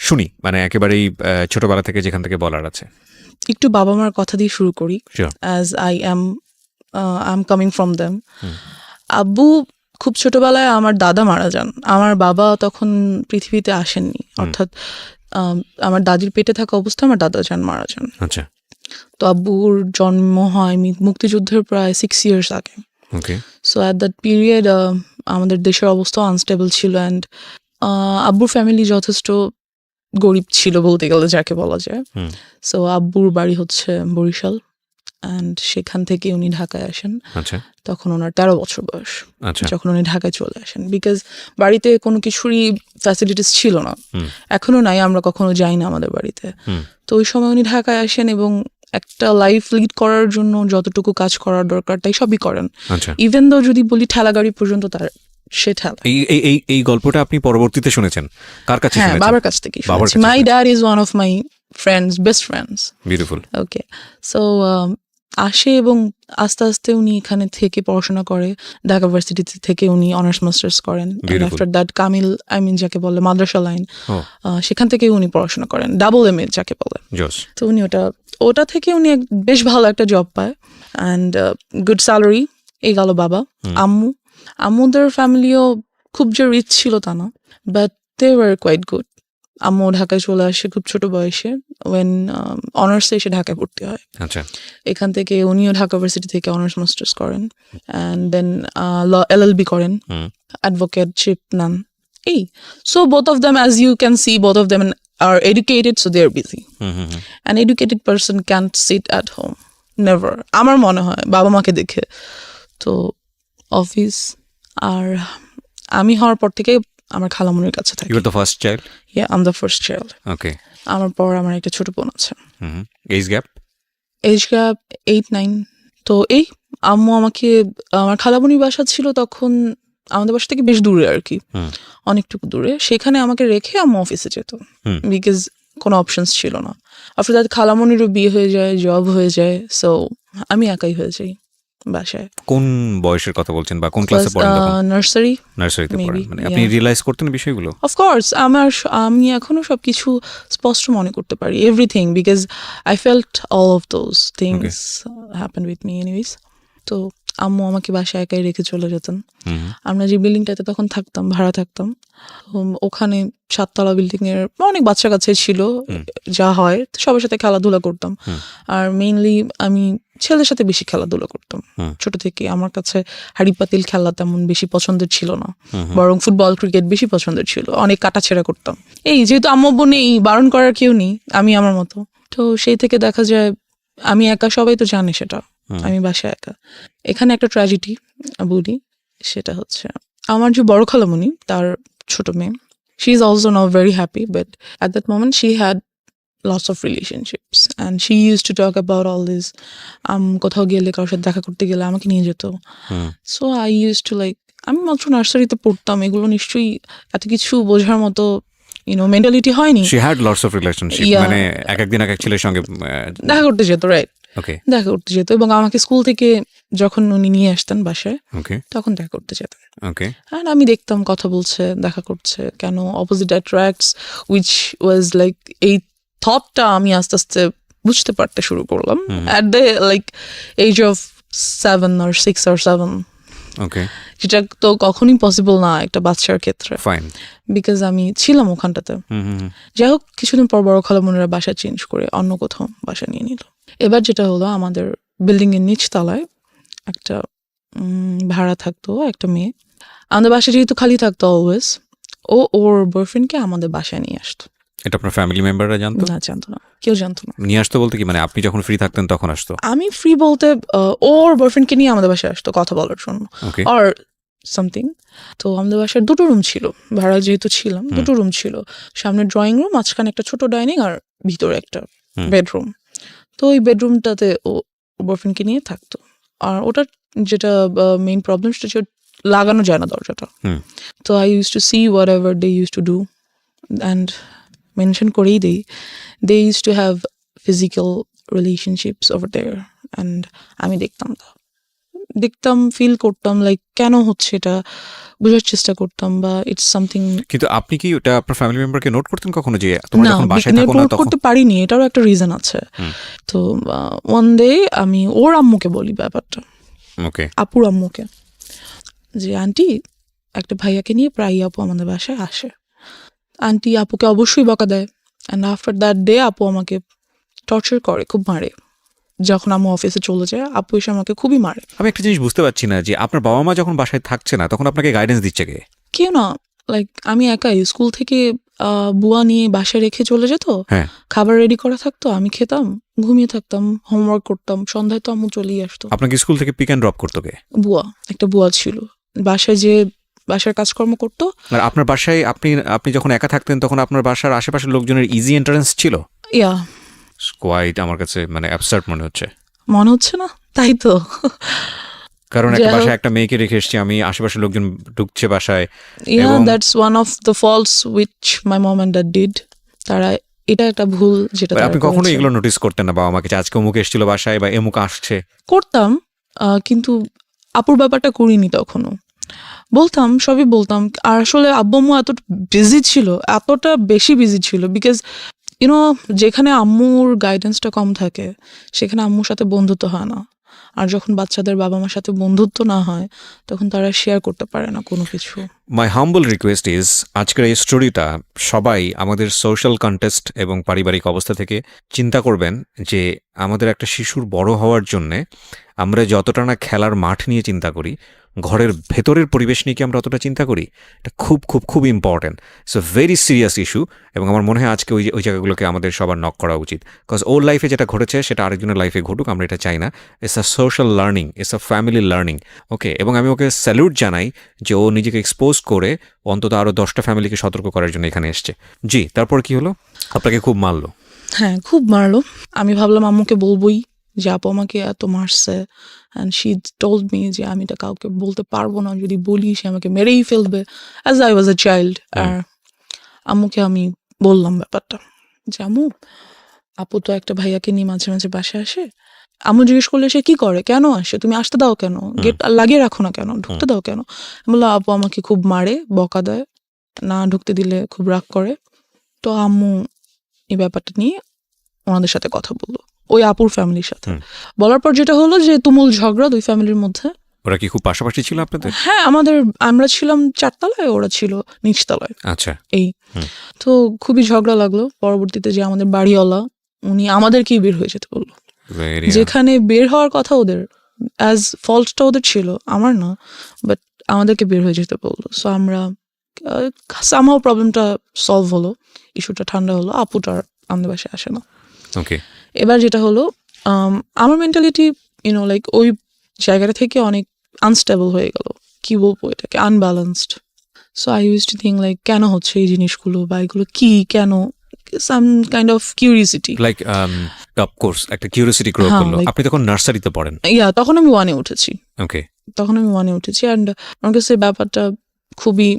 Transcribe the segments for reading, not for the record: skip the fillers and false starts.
শুনি, মানে একেবারেই ছোটবেলা থেকে যেখান থেকে বলার আছে। একটু বাবা মার কথা দিয়ে শুরু করি, as I am coming from them. আব্বু খুব ছোটবেলায় আমার দাদা মারা যান। আমার বাবা তখন পৃথিবীতে আসেননি, অর্থাৎ আমার দাদির পেটে থাকা অবস্থায় আমার দাদা মারা যান। আচ্ছা। তো আব্বুর জন্ম হয় মুক্তিযুদ্ধের প্রায় 6 years আগে। সো অ্যাট দ্যাট পিরিয়ড আমাদের দেশের অবস্থা আনস্টেবল ছিল, অ্যান্ড আব্বুর ফ্যামিলি যথেষ্ট গরিব ছিল বলতে গেলে, যাকে বলা যায়। সো আব্বুর বাড়ি হচ্ছে বরিশাল, অ্যান্ড সেখান থেকে উনি ঢাকায় আসেন। তখন ওনার 13 বছর বয়স যখন উনি ঢাকায় চলে আসেন, বিকজ বাড়িতে কোনো কিছুরই ফ্যাসিলিটিস ছিল না, এখনো নাই, আমরা কখনো যাই না আমাদের বাড়িতে। তো ওই সময় উনি ঢাকায় আসেন এবং একটা লাইফ লিড করার জন্য যতটুকু কাজ করার দরকার তাই সবই করেন। ইভেন দো যদি বলি ঠেলা গাড়ি পর্যন্ত তার সে ঠেলা। এই গল্পটা আপনি পরবর্তীতে শুনেছেন কার কাছে? হ্যাঁ, বাবার কাছ থেকে শুনেছি। My dad is one of my friends, best friends. Beautiful. Okay, so আসে এবং আস্তে আস্তে উনি এখানে থেকে পড়াশোনা করে। ঢাকা ভার্সিটি থেকে উনি অনার্স মাস্টার্স করেন। আফটার দ্যাট কামিল, যাকে বলে মাদ্রাসা লাইন, সেখান থেকে উনি পড়াশোনা করেন, ডাবল MA যাকে বলে। তো উনি ওটা থেকে উনি বেশ ভালো একটা জব পায়, অ্যান্ড গুড স্যালারি। এই গেল বাবা। আম্মুদের ফ্যামিলিও খুব যে রিচ ছিল তা না, but they were quite good. আম্মু ঢাকায় চলে আসে খুব ছোট বয়সে, ওয়েন অনার্সে এসে ঢাকায় ভর্তি হয়। এখান থেকে উনিও ঢাকা ভার্সিটি থেকে অনার্স মাস্টার্স করেন, অ্যান্ড দেন LLB করেন, অ্যাডভোকেটশিপ নেন। So both of them, as you can see, both of them are educated, so they are busy. An educated person can't sit at home, never. আমার মনে হয় বাবা মাকে দেখে। তো অফিস, আর আমি হওয়ার পর থেকে আমার খালামুনির কাছে থাকি। You were the first child? Yeah, I'm the first child. Okay. আমার পর আমার একটা ছোট বোন আছে। Age gap? Age gap 8-9. তো আম্মু আমাকে, আমার খালামুনির বাসা ছিল তখন আমাদের বাসা থেকে বেশ দূরে আর কি, অনেকটুকু দূরে। সেখানে আমাকে রেখে আম্মু অফিসে যেত, বিকজ কোনো অপশনস ছিল না। আফটার দ্যাট খালামুনিরও বিয়ে হয়ে যায়, জব হয়ে যায়, সো আমি একাই হয়ে যাই বাসায়। কোন বয়সের কথা বলছেন বা কোন ক্লাসে পড়েন তখন? নার্সারিতে পড়েন। মানে আপনি রিয়েলাইজ করতেন বিষয়গুলো? অফকোর্স, আমি এখনো সবকিছু স্পষ্ট মনে করতে পারি, everything, because I felt all of those things happen with me anyways. তো আম্মু আমাকে বাসায় একাই রেখে চলে যেতেন। আমরা যে বিল্ডিংটাতে তখন থাকতাম, ভাড়া থাকতাম, ওখানে 7 তলা বিল্ডিং এর অনেক বাচ্চা কাছে ছিল, যা হয় সবার সাথে খেলাধুলা করতাম। আর মেইনলি আমি ছেলের সাথে বেশি খেলাধুলা করতাম ছোট থেকে। আমার কাছে হাড়ি পাতিল খেলা তেমন বেশি পছন্দের ছিল না, বরং ফুটবল ক্রিকেট বেশি পছন্দের ছিল। অনেক কাটাছেড়া করতাম। যেহেতু আম্মু নেই, বারণ করার কেউ নেই, আমি আমার মতো। তো সেই থেকে দেখা যায় আমি একা, সবাই তো জানে সেটা, আমি বাসায় একা। এখানে একটা ট্র্যাজেডি বলি, সেটা হচ্ছে আমার যে বড় খালামণি, তার ছোট মেয়ে, she is also now very happy, but at that moment she had lots of relationships, and she used to talk about all this. কোথাও গেলে, কারোর সাথে দেখা করতে গেলে আমাকে নিয়ে যেত। So I used to like, আমি মাত্র নার্সারিতে পড়তাম, এগুলো নিশ্চয়ই এত কিছু বোঝার মতো মেন্টালিটি হয়নি। She had lots of relationship, মানে একদিন এক ছেলের সঙ্গে দেখা করতে যেত, রাইট? দেখা করতে যেত, এবং আমাকে স্কুল থেকে যখন উনি নিয়ে আসতেন বাসায়, তখন দেখা করতে যেতেন। আর আমি দেখতাম কথা বলছে, দেখা করছে, কেন opposite attracts, which was like, এই থটটা আমি আস্তে আস্তে বুঝতে পারতে শুরু করলাম at the like age of 7 or 6 or 7. যেটা তো কখনই পসিবল না একটা বাচ্চার ক্ষেত্রে, বিকজ আমি ছিলাম ওখানটাতে। যাই হোক, কিছুদিন পর বড় খালামুনিরা বাসা চেঞ্জ করে অন্য কোথাও বাসা নিয়ে নিল। এবার যেটা হলো, আমাদের বিল্ডিং এর নিচ তলায় একটা ভাড়া থাকতো একটা মেয়ে। আমাদের বাসা যেহেতু খালি থাকতো অলওয়েজ, ওর বয়ফ্রেন্ডকে আমাদের বাসায় নিয়ে আসতো। এটা আপনার ফ্যামিলি মেম্বাররা জানতো? না, জানতো না, কেউ জানতো না। নিয়ে আসতো বলতে কি, মানে আপনি যখন ফ্রি থাকতেন তখন আসতো? আমি ফ্রি বলতে ওর বয়ফ্রেন্ডকে নিয়ে আমাদের বাসায় আসতো কথা বলার জন্য, অর সামথিং। তো আমাদের বাসার 2টো রুম ছিল, ভাড়া যেহেতু ছিলাম, 2টো রুম ছিল। সামনে ড্রয়িং রুম, মাঝখানে একটা ছোট ডাইনিং, আর ভিতরে একটা বেডরুম। তো ওই বেডরুমটাতে ও বয়ফ্রেন্ডকে নিয়ে থাকতো। আর ওটার যেটা মেইন প্রবলেম, সেটা হচ্ছে লাগানো যায় না দরজাটা। তো I use to see whatever they use to do, and mention করেই দেই, they use to have physical relationships over there, and আমি দেখতাম তা। দেখতাম, ফিল করতাম লাইক কেন হচ্ছে এটা, বোঝার চেষ্টা করতাম, বা ইটস সামথিং। কিন্তু আপনি কি ওটা আপনার ফ্যামিলি মেম্বারকে নোট করতেন কখনো যে তোমরা যখন বাসায় থাকো না নোট তখন? করতে পারিনি, এটারও একটা রিজন আছে। তো ওয়ান ডে আমি ওর আম্মুকে বলি ব্যাপারটা, ওকে, আপুর আম্মুকে, যে আন্টি একটা ভাইয়াকে নিয়ে প্রায় আপু আমাদের বাসায় আসে। আন্টি আপুকে অবশ্যই বকা দেয়, অ্যান্ড আফটার দ্যাট ডে আপু আমাকে টর্চার করে, খুব মারে। যখন আম্মু অফিসে চলে যায় আপু এসে আমাকে খুবই মারে। আমি একটা জিনিস বুঝতে পারছি না যে আপনার বাবা মা যখন বাসায় থাকছে না তখন আপনাকে গাইডেন্স দিচ্ছে কে? কেউ না, লাইক আমি একাই স্কুল থেকে বুয়া নিয়ে বাসায় রেখে চলে যেত, হ্যাঁ, খাবার রেডি করা থাকতো, আমি খেতাম, ঘুমিয়ে থাকতাম, হোমওয়ার্ক করতাম, সন্ধ্যায় তো আম্মু চলেই আসতো। আপনাকে স্কুল থেকে পিক অ্যান্ড ড্রপ করতো কে? বুয়া, একটা বুয়া ছিল, বাসায় যে বাসার কাজকর্ম করতো। আর আপনার বাসায় আপনি যখন একা থাকতেন তখন আপনার বাসার আশেপাশের লোকজনের ইজি এন্ট্রান্স ছিল? ইয়া, কোয়াইট আমার কাছে মানে অ্যাবসার্ড মনে হচ্ছে। মনে হচ্ছে না? তাই তো। কারণ একটা বাসায় একটা মেয়েকে রেখে এসেছি আমি, আশেপাশের লোকজন ঢুকছে বাসায়। Yeah, that's one of the faults which my mom and dad did. তারা, এটা একটা ভুল যেটা আপনি কখনো এগুলো নোটিস করতেন না বাবা মাকে যে আজকে অমুক এসেছিল বাসায় বা এমুক আসছে? করতাম, কিন্তু আপুর ব্যাপারটা করিনি তখনও। বলতাম, সবই বলতাম। আর আসলে আব্বু আম্মু এত বিজি ছিল, এতটা বেশি বিজি ছিল, বিকজ ইউনো যেখানে আম্মুর গাইডেন্সটা কম থাকে সেখানে আম্মুর সাথে বন্ধুত্ব হয় না। আর যখন বাচ্চাদের বাবা মার সাথে বন্ধুত্ব না হয় তখন তারা শেয়ার করতে পারে না কোনো কিছু। মাই হাম্বল রিকোয়েস্ট ইজ, আজকের এই স্টোরিটা সবাই আমাদের সোশ্যাল কন্টেক্সট এবং পারিবারিক অবস্থা থেকে চিন্তা করবেন যে আমাদের একটা শিশুর বড় হওয়ার জন্যে আমরা যতটা না খেলার মাঠ নিয়ে চিন্তা করি, ঘরের ভেতরের পরিবেশ নিয়ে কি আমরা অতটা চিন্তা করি? এটা খুব খুব খুব important. It's a very serious issue, এবং আমার মনে হয় আজকে ওই জায়গাগুলোকে আমাদের সবার নক করা উচিত। বিকজ ওর লাইফে যেটা ঘটেছে সেটা আরেকজনের লাইফে ঘটুক, আমরা এটা চাই না। It's a social learning, it's a family learning. Okay, এবং আমি ওকে স্যালুট জানাই যে ও নিজেকে এক্সপোজ করে অন্তত আরও 10টা ফ্যামিলিকে সতর্ক করার জন্য এখানে এসছে। জি, তারপর কি হলো? আপনাকে খুব মারলো? হ্যাঁ, খুব মারলো। আমি ভাবলাম আম্মুকে বলবোই যে আপু আমাকে এত মারছে, অ্যান্ড শি টোল্ড মি যে আমি এটা কাউকে বলতে পারবো না, যদি বলি সে আমাকে মেরেই ফেলবে, as I was a child. আর আম্মুকে আমি বললাম ব্যাপারটা যে আম্মু, আপু তো একটা ভাইয়াকে নিয়ে মাঝে মাঝে বাসায় আসে। আম্মু জিজ্ঞেস করলে সে কি করে, কেন আসে, তুমি আসতে দাও কেন, গেট লাগিয়ে রাখো না কেন, ঢুকতে দাও কেন? বললো আপু আমাকে খুব মারে, বকা দেয়, না ঢুকতে দিলে খুব রাগ করে। তো আম্মু এই ব্যাপারটা নিয়ে ওনাদের সাথে কথা বললো, ওই আপুর ফ্যামিলির সাথে। বলার পর যেটা হলো যে তুমুল ঝগড়া দুই ফ্যামিলির মধ্যে। ওরা কি খুব পাশাপাশি ছিল আপনাদের? হ্যাঁ, আমরা ছিলাম 4 তলায়, ওরা ছিল নিচতলায়। আচ্ছা। এই তো খুবই ঝগড়া লাগলো। পরবর্তীতে যে আমাদের বাড়িওয়ালা, উনি আমাদেরকেই বের হয়ে যেতে বললো, যেখানে বের হওয়ার কথা ওদের, অ্যাজ ফল্টটা ওদের ছিল, আমার না, বাট আমাদেরকে বের হয়ে যেতে বললো। সো আমরা সামহাও প্রবলেমটা সলভ হলো, ইস্যুটা ঠান্ডা হলো, আপুটা আমাদের বাসায় আসে না। ওকে, এবার যেটা হলো, আমার মেন্টালিটি লাইক ওই জায়গাটা থেকে অনেক আনস্টেবল হয়ে গেল, কি বলবো এটাকে, unbalanced. So I use to think like কেন হচ্ছে এই জিনিসগুলো, বা এগুলো কি, কেন, some kind of curiosity, like of course একটা কিউরিওসিটি গ্রো করলো। আপনি তখন নার্সারিতে পড়েন? তখন আমি 1-এ উঠেছি। ওকে, তখন আমি 1-এ উঠেছি, অ্যান্ড আমার কাছে ব্যাপারটা খুবই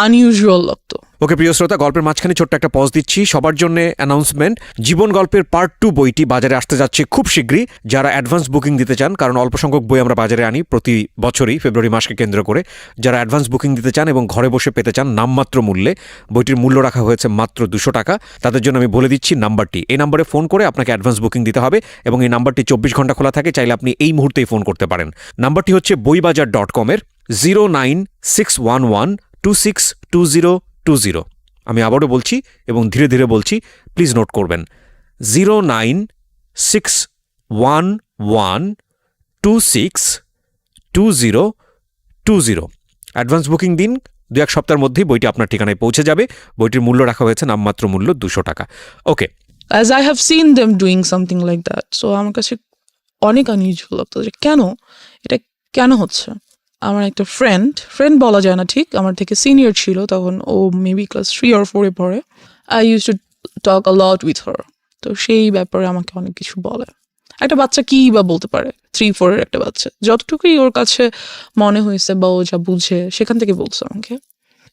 আনইউজুয়াল লাগতো। ওকে প্রিয় শ্রোতা, গল্পের মাঝখানে ছোট্ট একটা পজ দিচ্ছি সবার জন্য অ্যানাউন্সমেন্ট। জীবন গল্পের পার্ট 2 বইটি বাজারে আসতে যাচ্ছে খুব শীঘ্রই। যারা অ্যাডভান্স বুকিং দিতে চান, কারণ অল্প সংখ্যক বই আমরা বাজারে আনি প্রতি বছরই ফেব্রুয়ারি মাসকে কেন্দ্র করে, যারা অ্যাডভান্স বুকিং দিতে চান এবং ঘরে বসে পেতে চান নামমাত্র মূল্যে, বইটির মূল্য রাখা হয়েছে মাত্র 200 টাকা। তাদের জন্য আমি বলে দিচ্ছি নাম্বারটি, এই নাম্বারে ফোন করে আপনাকে অ্যাডভান্স বুকিং দিতে হবে, এবং এই নাম্বারটি 24 ঘন্টা খোলা থাকে, চাইলে আপনি এই মুহূর্তেই ফোন করতে পারেন। নাম্বারটি হচ্ছে boibajar.com-এর 09611262020। আমি আবারও বলছি এবং ধীরে ধীরে বলছি, প্লিজ নোট করবেন, 09611262020। অ্যাডভান্স বুকিং দিন, 2-1 সপ্তাহের মধ্যেই বইটি আপনার ঠিকানায় পৌঁছে যাবে। বইটির মূল্য রাখা হয়েছে নামমাত্র মূল্য 200 টাকা। Okay, as I have seen them doing something like that, so আমার কাছে অনেক আনইউজুয়াল লাগতো যে এটা কেন হচ্ছে। আমার একটা ফ্রেন্ড বলা যায় না ঠিক, আমার থেকে সিনিয়র ছিল তখন, ও মেবি ক্লাস 3 or 4-এ পড়ে। I use to talk a lot with her, তো সেই ব্যাপারে আমাকে অনেক কিছু বলে। একটা বাচ্চা কি বা বলতে পারে, 3-4-এর একটা বাচ্চা, যতটুকুই ওর কাছে মনে হয়েছে বা ও যা বুঝে সেখান থেকে বলছে আমাকে।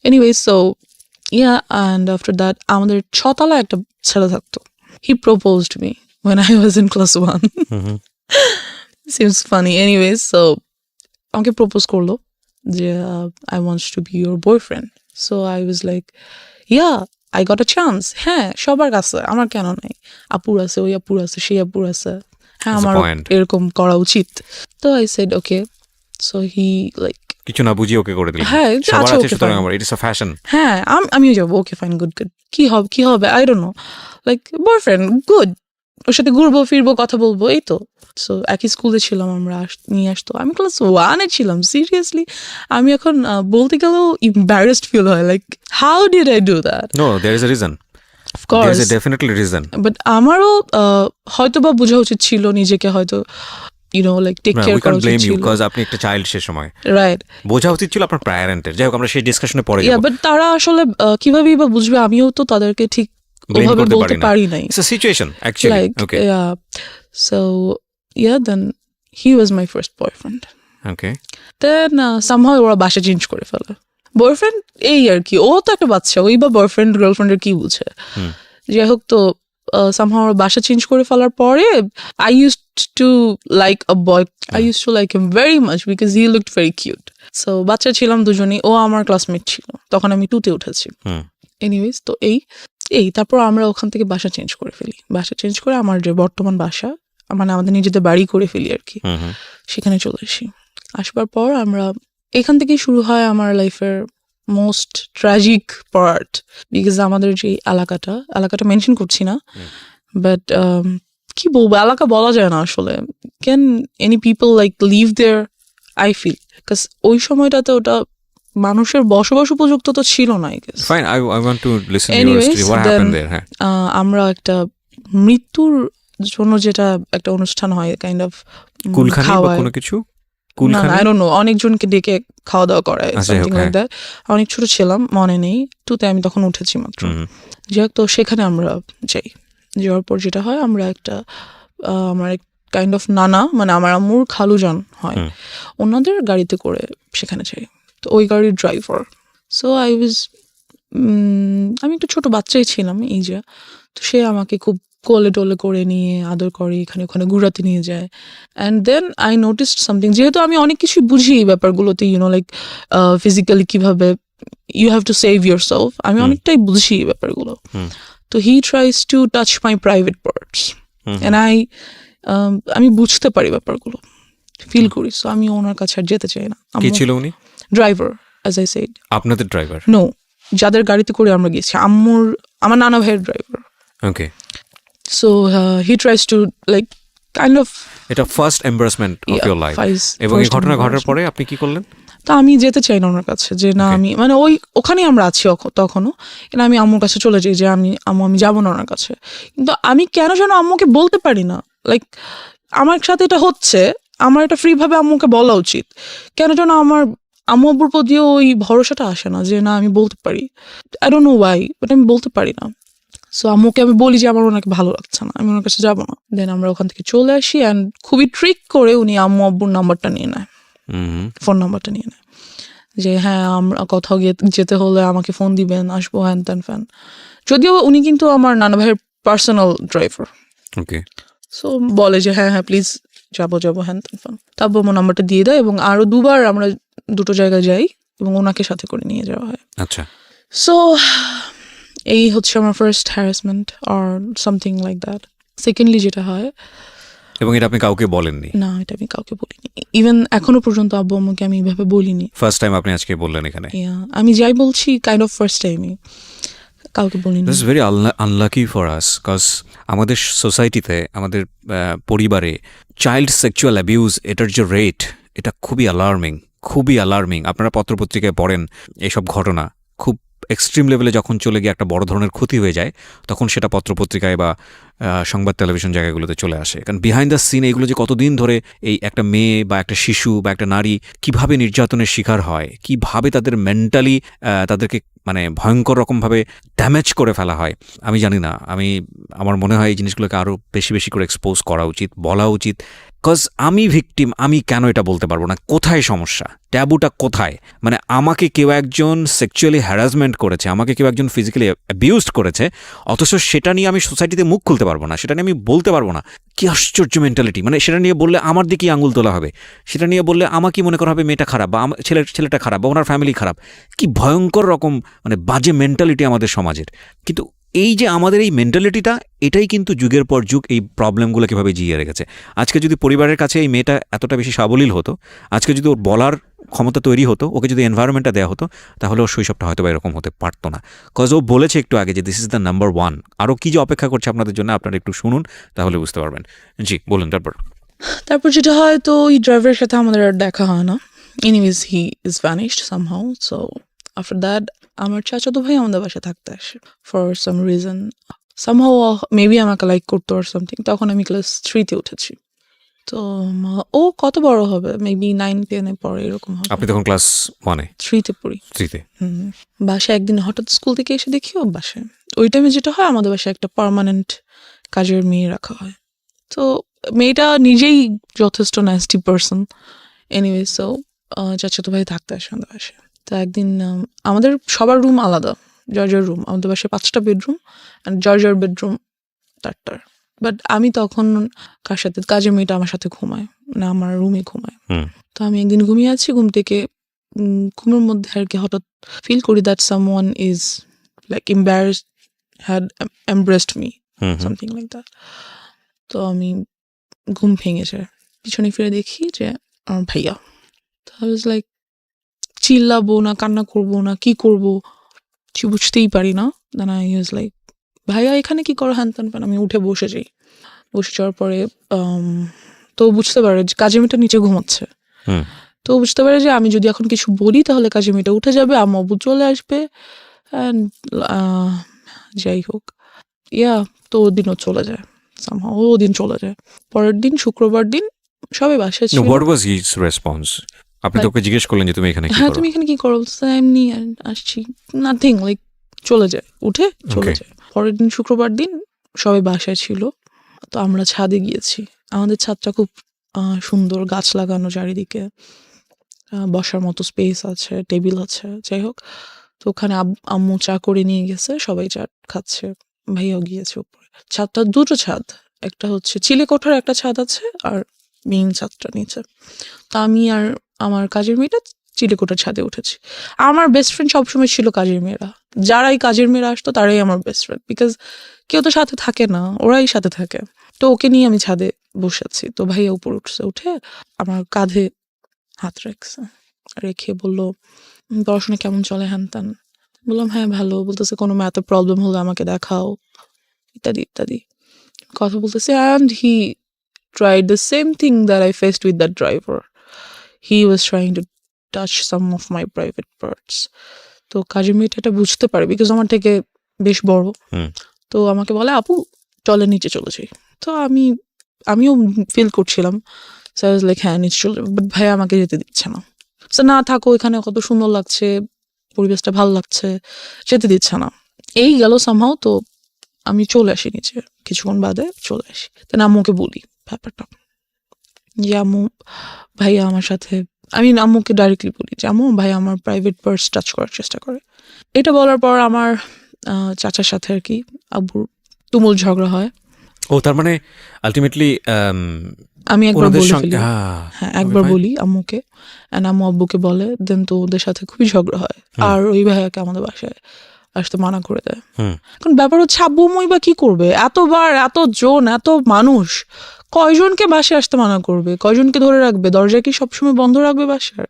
Anyway, so and after that আমাদের 6 তলায় একটা ছেলে থাকতো। He proposed me when I was in class 1. Seems funny. Anyways, so আমাকে প্রপোজ করলো যে I wants to B your boyfriend. So I was like yeah I got a chance. হ্যাঁ, সবার কাছে, আমার কেন নাই? আপুর আছে, ওই আপুর আছে, সেই আপুর আছে, হ্যাঁ That's the আমার point. এরকম করা উচিত। তো I said okay. So he like কিছু না বুঝিয়ে ওকে করে দিলেন। হ্যাঁ, সবার আচ্ছা, আছে okay, সুতরাং fine. আমার ইট ইস আ ফ্যাশন। হ্যাঁ, আমিও যাবো, ওকে ফাইন, গুড গুড। কি হবে I don't know, like boyfriend good, ওর সাথে ঘুরবো ফিরবো কথা বলবো, এই তো। সো একই স্কুলে ছিলাম আমরা, নিয়ে আসতো। আমি ক্লাস 1-এ ছিলাম, সিরিয়াসলি। আমি এখন বলতে গেলেও embarrassed ফিল হয়, like how did I do that? No, there is a reason, of their course, is a definitely reason. But আমারও হয়তো বা বোঝা উচিত ছিল নিজেকে, হয়তো লাইক টেক কেয়ার উই করা ক্যান উচিত ব্লেম ইউ ছিল, বিকজ আপনি একটা চাইল্ড সে সময়, রাইট? বোঝা উচিত ছিল আপনার প্যারেন্টের। যাই হোক, আমরা সেই ডিসকাশনে পরে ইয়া, যাব। বাট তারা আসলে কিভাবেই বা বুঝবে? আমিও তো তাদেরকে ঠিক Blame ওভাবে করতে বলতে পারি না। পারি নাই। It's a situation actually. Like, okay yeah. So, yeah, then he was my first boyfriend. Okay Then somehow ওরা বাসা চেঞ্জ করে ফেলে। বয়ফ্রেন্ড এই আর কি, ও তো একটা বাচ্চা, ওই বা বয়ফ্রেন্ড গার্লফ্রেন্ডের কি বুঝে? যাই হোক, তো somehow ওরা বাসা চেঞ্জ করে ফেলার পরে I used to like a boy. I used to like him very much because he looked very cute. So বাচ্চা ছিলাম দুজনেই, ও আমার ক্লাসমেট ছিল, তখন আমি 2-তে উঠেছি। এনিওয়েজ, তো এই তারপর আমরা ওখান থেকে বাসা চেঞ্জ করে ফেলি। বাসা চেঞ্জ করে আমার যে বর্তমান বাসা, মানে আমাদের নিজেদের বাড়ি করে ফেলি আর কি, সেখানে চলে আসি। আসবার পর আমরা এখান থেকেই শুরু হয় আমার লাইফের মোস্ট ট্র্যাজিক পার্ট, বিকজ আমাদের যে এলাকাটা মেনশন করছি না, বাট কি বলবো, এলাকা বলা যায় না আসলে। Can any people like live there? I feel, because ওই সময়টাতে ওটা মানুষের বসবাস উপযুক্ত তো ছিল না, I guess. Fine, I want to listen your Anyways, story, what happened there. হ্যাঁ, আমরা একটা মৃত্যুর জন্য যেটা একটা অনুষ্ঠান হয়, কাইন্ড অফ কুলখানি বা খাওয়ায়। কোনো কিছু, না, কুলখানি। আই ডোন্ট নো, অনেকজনকে ডেকে খাওয়া দাওয়া করায়, আচ্ছা, সামথিং okay. Like that. অনেক ছোট ছিলাম, মনে নেই, 2-তে আমি তখন উঠেছি মাত্র। যাই হোক, তো সেখানে আমরা যাই। যাওয়ার পর যেটা হয়, আমরা একটা আমার এক কাইন্ড অফ নানা, মানে আমার আম্মুর খালুজান হয়, ওনাদের গাড়িতে করে সেখানে যাই। তো ওই গাড়ির ড্রাইভার। সো আমি একটু ছোট বাচ্চাই ছিলাম, এই যে। তো সে আমাকে খুব কোলে টোলে করে নিয়ে আদর করে, এখানে ওখানে ঘুরাতে নিয়ে যায়। And then I noticed something, যেহেতু আমি অনেক কিছু বুঝি এই ব্যাপারগুলোতে, লাইক ফিজিক্যালি কিভাবে you have to save yourself, আমি অনেকটাই বুঝি এই ব্যাপারগুলো। তো he tries to touch my private parts, and আমি বুঝতে পারি ব্যাপারগুলো, ফিল করি। সো আমি ওনার কাছে আর যেতে চাই না। কি ছিল উনি? Driver, as I said. আপনাদের ড্রাইভার? নো, যাদের গাড়িতে করে আমরা গেছি, আমার নানা ভাইয়ের ড্রাইভার। Okay. So he tries to like kind of, এটা first embarrassment of your life, এবং এই first ঘটনা ঘটার embarrassment. পরে আপনি কি করলেন? তা আমি যেতে চাই না ওনার কাছে, যে না, Okay. আমি মানে ওখানেই আমরা আছি তখনও, কিন্তু আমি আম্মুর কাছে চলে যাই, যে আমি যাবো না ওনার কাছে। কিন্তু আমি কেন যেন আম্মুকে বলতে পারি না, লাইক আমার সাথে এটা হচ্ছে, আমার এটা ফ্রি ভাবে আম্মুকে বলা উচিত, কেন যেন আমার আম্মু আব্বুর প্রতিও ওই ভরসাটা আসে না, যে না আমি বলতে পারি। I don't no Y, but আমি বলতে পারি না। সো আম্মুকে আমি বলি যে আমার ওনাকে ভালো লাগছে না, আমি ওনার কাছে যাবো না। দেন আমরা ওখান থেকে চলে আসি, অ্যান্ড খুবই ট্রিক করে উনি আম্মু আব্বুর নাম্বারটা নিয়ে নেয়, ফোন নাম্বারটা নিয়ে নেয়, যে হ্যাঁ আমরা কোথাও যেতে হলে আমাকে ফোন দিবেন, আসবো, হ্যান ত্যান ফ্যান। যদিও উনি কিন্তু আমার নানা ভাইয়ের পার্সোনাল ড্রাইভার। ওকে। সো বলে যে হ্যাঁ প্লিজ যাবো হ্যান ত্যান ফ্যান। তারপর আমার নাম্বারটা দিয়ে দেয়, এবং আরো 2বার আমরা 2টো জায়গায় যাই, এবং ওনাকে সাথে করে নিয়ে যাওয়া হয়। আচ্ছা। সো এই হচ্ছে আমার first harassment or something like that. Secondly যেটা হয়, এবং এটা আপনি কাউকে বলেননি? না, এটা আমি কাউকে বলিনি, ইভেন এখনো পর্যন্ত আব্বু আম্মুকে আমি এইভাবে বলিনি। ফার্স্ট টাইম আপনি আজকে বললেন এখানে? আমি যাই বলছি কাইন্ড অফ ফার্স্ট টাইমই, কাউকে বলিনি। This is very unlucky for us, cause আমাদের সোসাইটিতে, আমাদের পরিবারে চাইল্ড সেক্সুয়াল অ্যাবিউজ, এটার যে রেট, এটা খুবই অ্যালার্মিং। আপনারা পত্রপত্রিকায় পড়েন এইসব ঘটনা, খুব এক্সট্রিম লেভেলে যখন চলে গিয়ে একটা বড় ধরনের ক্ষতি হয়ে যায়, তখন সেটা পত্রপত্রিকায় বা সংবাদ টেলিভিশন জায়গাগুলোতে চলে আসে। কারণ বিহাইন্ড দ্য সিন এইগুলো যে কতদিন ধরে এই একটা মেয়ে বা একটা শিশু বা একটা নারী কিভাবে নির্যাতনের শিকার হয়, কিভাবে তাদের মেন্টালি তাদেরকে মানে ভয়ঙ্কর রকমভাবে ড্যামেজ করে ফেলা হয়, আমি জানি না। আমার মনে হয় এই জিনিসগুলোকে আরও বেশি করে এক্সপোজ করা উচিত, বলা উচিত। কজ আমি ভিকটিম, আমি কেন এটা বলতে পারবো না? কোথায় সমস্যা? ট্যাবুটা কোথায়? মানে আমাকে কেউ একজন সেক্সুয়ালি হ্যারাসমেন্ট করেছে, আমাকে কেউ একজন ফিজিক্যালি অ্যাবিউজড করেছে, অথচ সেটা নিয়ে আমি সোসাইটিতে মুখ খুলতে পারবো পারবো না, সেটা নিয়ে আমি বলতে পারবো না। কি আশ্চর্য মেন্টালিটি! মানে সেটা নিয়ে বললে আমার দিকেই আঙুল তোলা হবে, সেটা নিয়ে বললে আমাকে মনে করা হবে মেয়েটা খারাপ বা ছেলেটা খারাপ বা ওনার ফ্যামিলি খারাপ। কি ভয়ঙ্কর রকম মানে বাজে মেন্টালিটি আমাদের সমাজের। কিন্তু এই যে আমাদের এই মেন্টালিটিটা, এটাই কিন্তু যুগের পর যুগ এই প্রবলেমগুলো কীভাবে জিয়ে রেখেছে। আজকে যদি পরিবারের কাছে এই মেয়েটা এতটা বেশি সাবলীল হতো, আজকে যদি ওর বলার ক্ষমতা তৈরি হতো, ওকে যদি এনভায়রনমেন্টটা দেওয়া হতো, তাহলে ওর শৈশবটা হয়তো বা এরকম হতে পারতো না। কজ ও বলেছে একটু আগে যে this is the number one. আরও কী যে অপেক্ষা করছে আপনাদের জন্য, আপনারা একটু শুনুন, তাহলে বুঝতে পারবেন। জি বলুন তারপর যেটা হয়, তো ওই ড্রাইভারের সাথে আমাদের আর দেখা হয় না। Anyways he is vanished somehow. So after that আমার চাচাতো ভাই আমাদের বাসায় থাকতে আসে for some reason. Somehow maybe আমাকে লাইক করতো আর সামথিং। তখন আমি ক্লাস 3-তে উঠেছি। তো ও কত বড় হবে, মেবি 9-10-এ পড়ে, এরকম হবে। আপনি তখন ক্লাস 1-এ? 3-তে পড়ি। 3-তে? বাসায় একদিন হঠাৎ স্কুল থেকে এসে দেখি ও বাসায়। ওই টাইমে যেটা হয়, আমাদের বাসায় একটা পার্মানেন্ট কাজের মেয়ে রাখা হয়। তো মেয়েটা নিজেই যথেষ্ট ন্যাস্টি পার্সন। এনিওয়ে, সো চাচাতো ভাই থাকতে আসে আমাদের বাসায়। তো একদিন আমাদের সবার রুম আলাদা, জর্জার রুম। আমাদের বাসায় 5টা বেডরুম, অ্যান্ড জর্জার বেডরুম 4টার। বাট আমি তখন কার সাথে, কাজের মেয়েটা আমার সাথে ঘুমায় না, আমার রুমে ঘুমায়। তো আমি একদিন ঘুমিয়ে আছি, ঘুম থেকে ঘুমের মধ্যে আর কি হঠাৎ ফিল করি that someone is like embarrassed, had embraced me, something like that. তো আমি ঘুম ভেঙে যায়, পিছনে ফিরে দেখি যে আমার ভাইয়া। তো আই ওয়াজ লাইক, চিল্লাবো না কান্না করবো না কি করবো কিছু বুঝতেই পারি না। দেন আই ওয়াজ লাইক, ভাইয়া এখানে কি করো, হ্যান ত্যান। আমি উঠে বসে যাই। বসে যাওয়ার পরে তো বুঝতে পারে যে কাজের মেয়েটা নিচে ঘুমাচ্ছে। তো বুঝতে পারে যে আমি যদি এখন কিছু বলি তাহলে কাজের মেয়েটা উঠে যাবে, আম্মু আব্বু চলে আসবে, অ্যান্ড যাই হোক, তো ওদিনও চলে যায়। ওদিন চলে যায়। পরের দিন শুক্রবার দিন সবাই বাসায় ছিল। What was his response? আপনি তো ওকে জিজ্ঞেস করলেন যে তুমি এখানে কি হ্যাঁ, করো? তুমি এখানে কি করো? এমনি আসছি, নাথিং, লাইক চলে যায়, উঠে চলে যায়। পরের দিন শুক্রবার দিন সবাই বাসায় ছিল, তো আমরা ছাদে গিয়েছি। আমাদের ছাদটা খুব সুন্দর, গাছ লাগানো চারিদিকে, বসার মতো স্পেস আছে, টেবিল আছে, যাই হোক। তো ওখানে আম্মু চা করে নিয়ে গেছে, সবাই চা খাচ্ছে, ভাইয়াও গিয়েছে উপরে। ছাদটা 2টো ছাদ, একটা হচ্ছে চিলে কোঠার একটা ছাদ আছে, আর মেইন ছাদটা নিচে। তো আমি আর আমার কাজের মেয়েটা চিলে কোঠার ছাদে উঠেছি। আমার বেস্ট ফ্রেন্ড সবসময় ছিল কাজের মেয়েরা। যারাই কাজের মেয়েরা আসতো তারাই আমার বেস্ট ফ্রেন্ড, বিকজ কেউ তো সাথে থাকে না, ওরাই সাথে থাকে। তো ওকে নিয়ে আমি ছাদে বসে আছি। তো ভাইয়া উপরে উঠছে, উঠে আমার কাঁধে হাত রেখে বললো, পড়াশোনা কেমন চলে, হ্যান ত্যান। বললাম হ্যাঁ ভালো। বলতেছে কোনো ম্যাথে প্রবলেম হলে আমাকে দেখাও, ইত্যাদি ইত্যাদি কথা বলতেছে। And he tried the same thing that I faced with that driver. He was trying to touch some of my private parts. তো কাজের মেয়েটা এটা বুঝতে পারে, বিকজ আমার থেকে বেশ বড়। তো আমাকে বলে, আপু চলে নিচে চলে যাই। তো আমিও ফিল করছিলাম, সো আই ওয়াজ লাইক হ্যাঁ নিচে চলে, বাট ভাই আমাকে যেতে দিচ্ছে না। সো না থাকো, এখানে কত সুন্দর লাগছে, পরিবেশটা ভালো লাগছে, যেতে দিচ্ছে না। এই গেল সামহাও। তো আমি চলে আসি নিচে, কিছুক্ষণ বাদে চলে আসি। তো আম্মুকে বলি ব্যাপারটা, যে আম্মু ভাইয়া আমার সাথে, আমি আম্মুকে ডাইরেক্টলি বলি যে আম্মু ভাইয়া আমার প্রাইভেট পার্স টাচ করার চেষ্টা করে। এটা বলার পর আমার চাচার সাথে আর কি আব্বুর তুমুল ঝগড়া হয়। ও তার মানে আলটিমেটলি আমি একবার বলে ফেলি, হ্যাঁ একবার বলি আম্মুকে, অ্যান্ড আম্মু আব্বুকে বলে, দেন তো ওদের সাথে খুবই ঝগড়া হয়। আর ওই ভাইয়াকে আমাদের বাসায় আসতে মানা করে দেয়। এখন ব্যাপার হচ্ছে আব্বু আম্মুই বা কি করবে, এতবার, এত মানুষ, কয়জনকে বাসায় আসতে মানা করবে, কয়জনকে ধরে রাখবে, দরজা কি সবসময় বন্ধ রাখবে বাসার?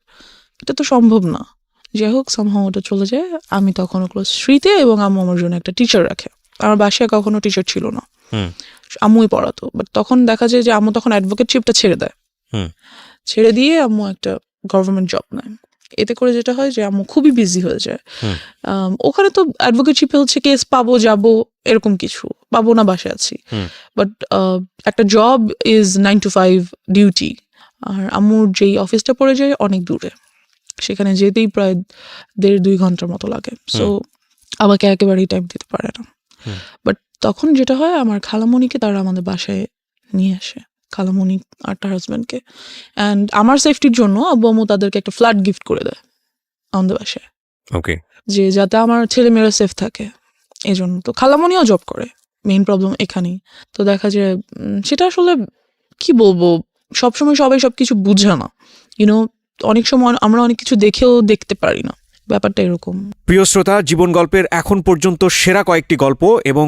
এটা তো সম্ভব না। যাই হোক, সামহাও ওটা চলে যায়। আমি তখন ক্লাস 3-তে, এবং আম্মু আমার জন্য একটা টিচার রাখে। আমার বাসায় কখনো টিচার ছিল না, আম্মুই পড়াতো। বাট তখন দেখা যায় যে আম্মু তখন অ্যাডভোকেটশিপটা ছেড়ে দেয়, ছেড়ে দিয়ে আম্মু একটা গভর্নমেন্ট জব নেয়। এতে করে যেটা হয় যে আম্মু খুবই বিজি হয়ে যায়। ওখানে তো অ্যাডভোকেটশিপে হচ্ছে কেস পাবো যাবো এরকম কিছু, পাবো না বাসায় আছি। বাট একটা জব ইজ 9 to 5 ডিউটি। আর আম্মুর যেই অফিসটা পড়ে যায় অনেক দূরে, সেখানে যেতেই প্রায় 1.5-2 ঘন্টার মতো লাগে। সো আমাকে একেবারেই টাইম দিতে পারে না। বাট তখন যেটা হয়, আমার খালামণিকে তারা আমাদের বাসায় নিয়ে আসে, খালামণি আর তার হাজব্যান্ডকে। অ্যান্ড আমার সেফটির জন্য আব্বু আম্মু তাদেরকে একটা ফ্ল্যাট গিফট করে দেয় আমাদের বাসায়, ওকে, যে যাতে আমার ছেলে মেয়েরা সেফ থাকে এই জন্য। তো খালামণিও জব করে, মেইন প্রবলেম এখানেই। তো দেখা যায় সেটা আসলে কি বলবো, সবসময় সবাই সবকিছু বুঝে না, ইউনো। অনেক সময় আমরা অনেক কিছু দেখেও দেখতে পারি না, ব্যাপারটা এরকম। প্রিয় শ্রোতা, জীবন গল্পের এখন পর্যন্ত সেরা কয়েকটি গল্প এবং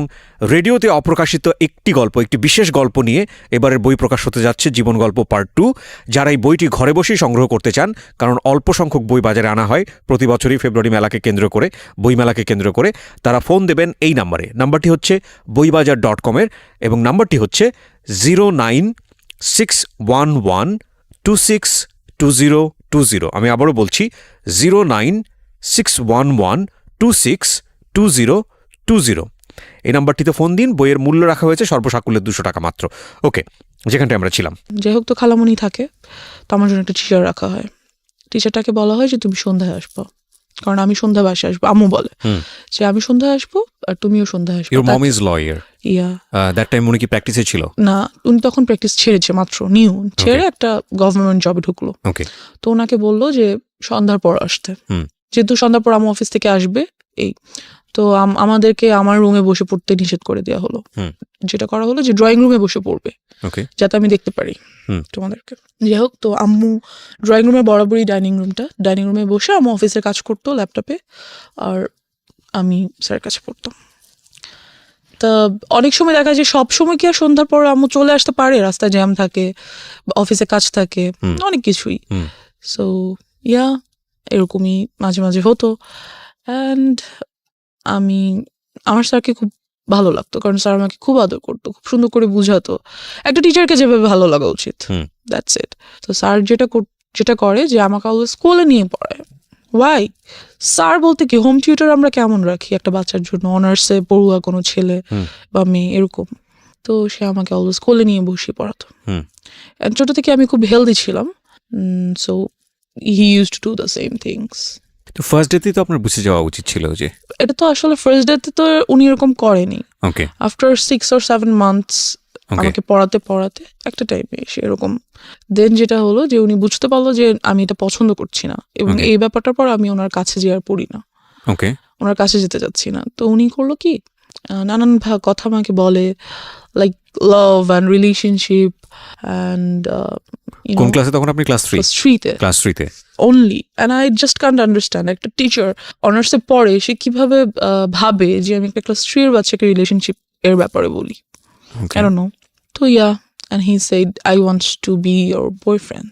রেডিওতে অপ্রকাশিত একটি গল্প, একটি বিশেষ গল্প নিয়ে এবারের বই প্রকাশ হতে যাচ্ছে জীবন গল্প পার্ট 2। যারা এই বইটি ঘরে বসেই সংগ্রহ করতে চান, কারণ অল্প সংখ্যক বই বাজারে আনা হয় প্রতি বছরই ফেব্রুয়ারি মেলাকে কেন্দ্র করে, বইমেলাকে কেন্দ্র করে, তারা ফোন দেবেন এই নাম্বারে। নাম্বারটি হচ্ছে boibajar.com-এর এবং নাম্বারটি হচ্ছে 09611262020। আমি আবারও বলছি 09611262020। এই নাম্বারটিতে ফোন দিন। বইয়ের মূল্য রাখা হয়েছে সর্বসাকুল্যে 200 টাকা মাত্র। ওকে, যেখানটায় আমরা ছিলাম। যাই হোক, তো খালামণি থাকে, তো আমার জন্য একটা টিচার রাখা হয়। টিচারটাকে বলা হয় যে তুমি সন্ধ্যায় আসবো, কারণ আমি সন্ধ্যা বাসায় আসবো। আম্মু বলে যে আমি সন্ধ্যায় আসবো আর তুমিও সন্ধ্যায় আসবো। Your mom is lawyer. Yeah, that time উনি কি প্র্যাকটিসে ছিল? না, উনি তখন প্র্যাকটিস ছেড়েছে, মাত্র নিউ ছেড়ে একটা গভর্নমেন্ট জবে ঢুকলো। ওকে, তো ওনাকে বললো যে সন্ধ্যার পর আসতে, যেহেতু সন্ধ্যার পর আমার অফিস থেকে আসবে। এই তো আমাদেরকে আমার রুমে বসে পড়তে নিষেধ করে দেওয়া হলো। যেটা করা হলো যে ড্রয়িং রুমে বসে পড়বে, যাতে আমি দেখতে পারি তোমাদেরকে। যাই হোক, তো আম্মু ড্রয়িং রুমে বরাবরই ডাইনিং রুমে বসে আম্মু অফিসের কাজ করতো ল্যাপটপে, আর আমি স্যারের কাছে পড়তাম। তা অনেক সময় দেখা যায় সব সময় কি আর সন্ধ্যার পর আম্মু চলে আসতে পারে, রাস্তায় জ্যাম থাকে, অফিসে কাজ থাকে, অনেক কিছুই। সো ইয়া, এরকমই মাঝে মাঝে হতো। অ্যান্ড আমার স্যারকে খুব ভালো লাগতো, কারণ স্যার আমাকে খুব আদর করতো, খুব সুন্দর করে বুঝাতো, একটা টিচারকে যেভাবে ভালো লাগা উচিত। That's it. তো স্যার যেটা করে যে আমাকে অলওয়েজ স্কুলে নিয়ে পড়ায়। ওয়াই? স্যার বলতে কি, হোম টিউটর আমরা কেমন রাখি একটা বাচ্চার জন্য, অনার্সে পড়ুয়া কোনো ছেলে বা মেয়ে এরকম। তো সে আমাকে অলওয়েজ স্কুলে নিয়ে বসিয়ে পড়াতো। ছোট থেকে আমি খুব হেলদি ছিলাম, so he used to do the same things. তো ফার্স্ট ডেতেই তো আপনার বুঝে যাওয়া উচিত ছিল যে এটা তো আসলে ফার্স্ট ডেতে তো উনি এরকম করেনি। ওকে, আফটার 6 or 7 months আমাকে পড়াতে একটা টাইমে এসে এরকম দেন যেটা হলো যে উনি বুঝতে পারলো যে আমি এটা পছন্দ করছি না, এবং এই ব্যাপারটার পর আমি ওনার কাছে যে আর পড়ি না, ওকে, ওনার কাছে যেতে চাচ্ছি না। তো উনি করলো কি, নানান কথা আমাকে বলে, like love and relationship and কোন ক্লাসে তখন আপনি? ক্লাস 3-তে। ক্লাস 3-তে only. And I just can't understand একটা টিচার অনার্সে পড়ে, সে কিভাবে ভাবে যে আমি একটা ক্লাস 3 এর বাচ্চাকে রিলেশনশিপ এর ব্যাপারে বলি। I don't know. So yeah, and he said, I want to be your boyfriend.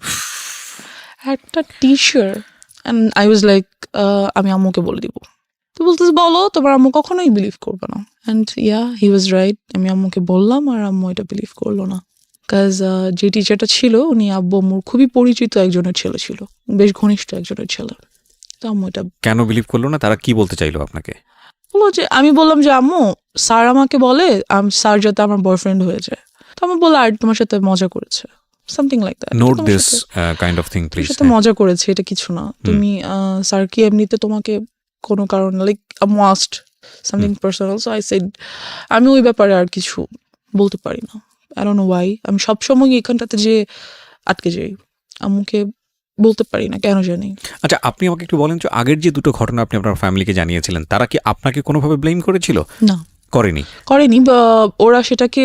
একটা teacher. and I was like, আমি আম্মুকে বলে দিব। তো বলতেছে বলো, তোমার আম্মু কখনোই বিলিভ করবে না। and yeah, he was right. আমি আম্মুকে বললাম আর আম্মু এটা বিলিভ করলো না। কাজ যে টিচারটা ছিল উনি আব্বু আম্মুর খুবই পরিচিত একজনের ছেলে ছিল, বেশ ঘনিষ্ঠ একজনের ছেলে। তো আম্মু এটা কেন বিলিভ করলো না? তারা কি বলতে চাইলো আপনাকে? বললো যে, আমি বললাম যে আম্মু, স্যার আমাকে বলে স্যার যাতে আমার বয়ফ্রেন্ড হয়ে যায়। তো আমি বললাম আর তোমার সাথে মজা করেছে, something like that. Note this kind of thing please. সাথে মজা করেছে, এটা কিছু না। তুমি স্যার কি এমনিতে তোমাকে কোনো কারণে like must something personal. So I said আমি ওই ব্যাপারে আর কিছু বলতে পারি না। I don't no Y. আমি সবসময় এখানটাতে যে আটকে যাই, আম্মুকে বলতে পারি না, কেন জানি। আচ্ছা, আপনি আমাকে একটু বলেন যে আগের যে দুটো ঘটনা আপনি আপনার ফ্যামিলিকে জানিয়েছিলেন, তারা কি আপনাকে কোনোভাবে ব্লেম করেছিল? না, করেনি। বা ওরা সেটাকে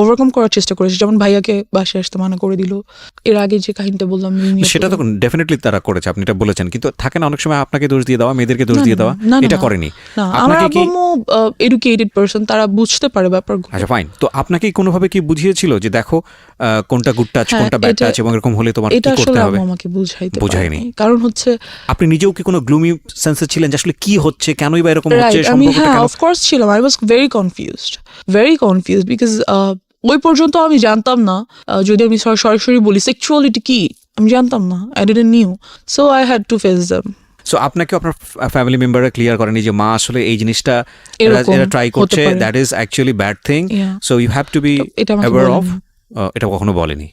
ওভারকাম করার চেষ্টা করেছে। যেমন ভাইয়াকে বাসায় আসতে মানা করে দিল। এর আগে যে কাহিনীটা বললাম, সেটা তো ডেফিনেটলি তারা করেছে, আপনি এটা বলেছেন। কিন্তু থাকে না অনেক সময় আপনাকে দোষ দিয়ে দেওয়া, মেয়েদেরকে দোষ দিয়ে দেওয়া, এটা করেনি। আমার আম্মু এডুকেটেড পারসন, তারা বুঝতে পারে ব্যাপারগুলো। আচ্ছা ফাইন। তো আপনাকে কোনোভাবে কি বুঝিয়েছিল যে দেখো কোনটা গুড টাচ, কোনটা ব্যাড টাচ, এবং এরকম হলে তোমার কি করতে হবে? এটা আমাকে বুঝায়নি। কারণ হচ্ছে আপনি নিজেও কি কোনো গ্লুমি সেন্সে ছিলেন যে আসলে কি হচ্ছে, কেনই বা এরকম হচ্ছে, সম্পর্কটা কেন? অফ কোর্স ছিলাম। I was very confused because ওই পর্যন্ত আমি জানতাম না, যদি আমি সরাসরি বলি সেক্সুয়ালিটি কি, আমি জানতাম না। I didn't new, so I had to face them. So আপনাকে আপনার ফ্যামিলি মেম্বাররা ক্লিয়ার করেনি যে মা আসলে এই জিনিসটা এরা ট্রাই করছে, that is actually bad thing, so you have to be aware of. এটা কখনো বলেনি।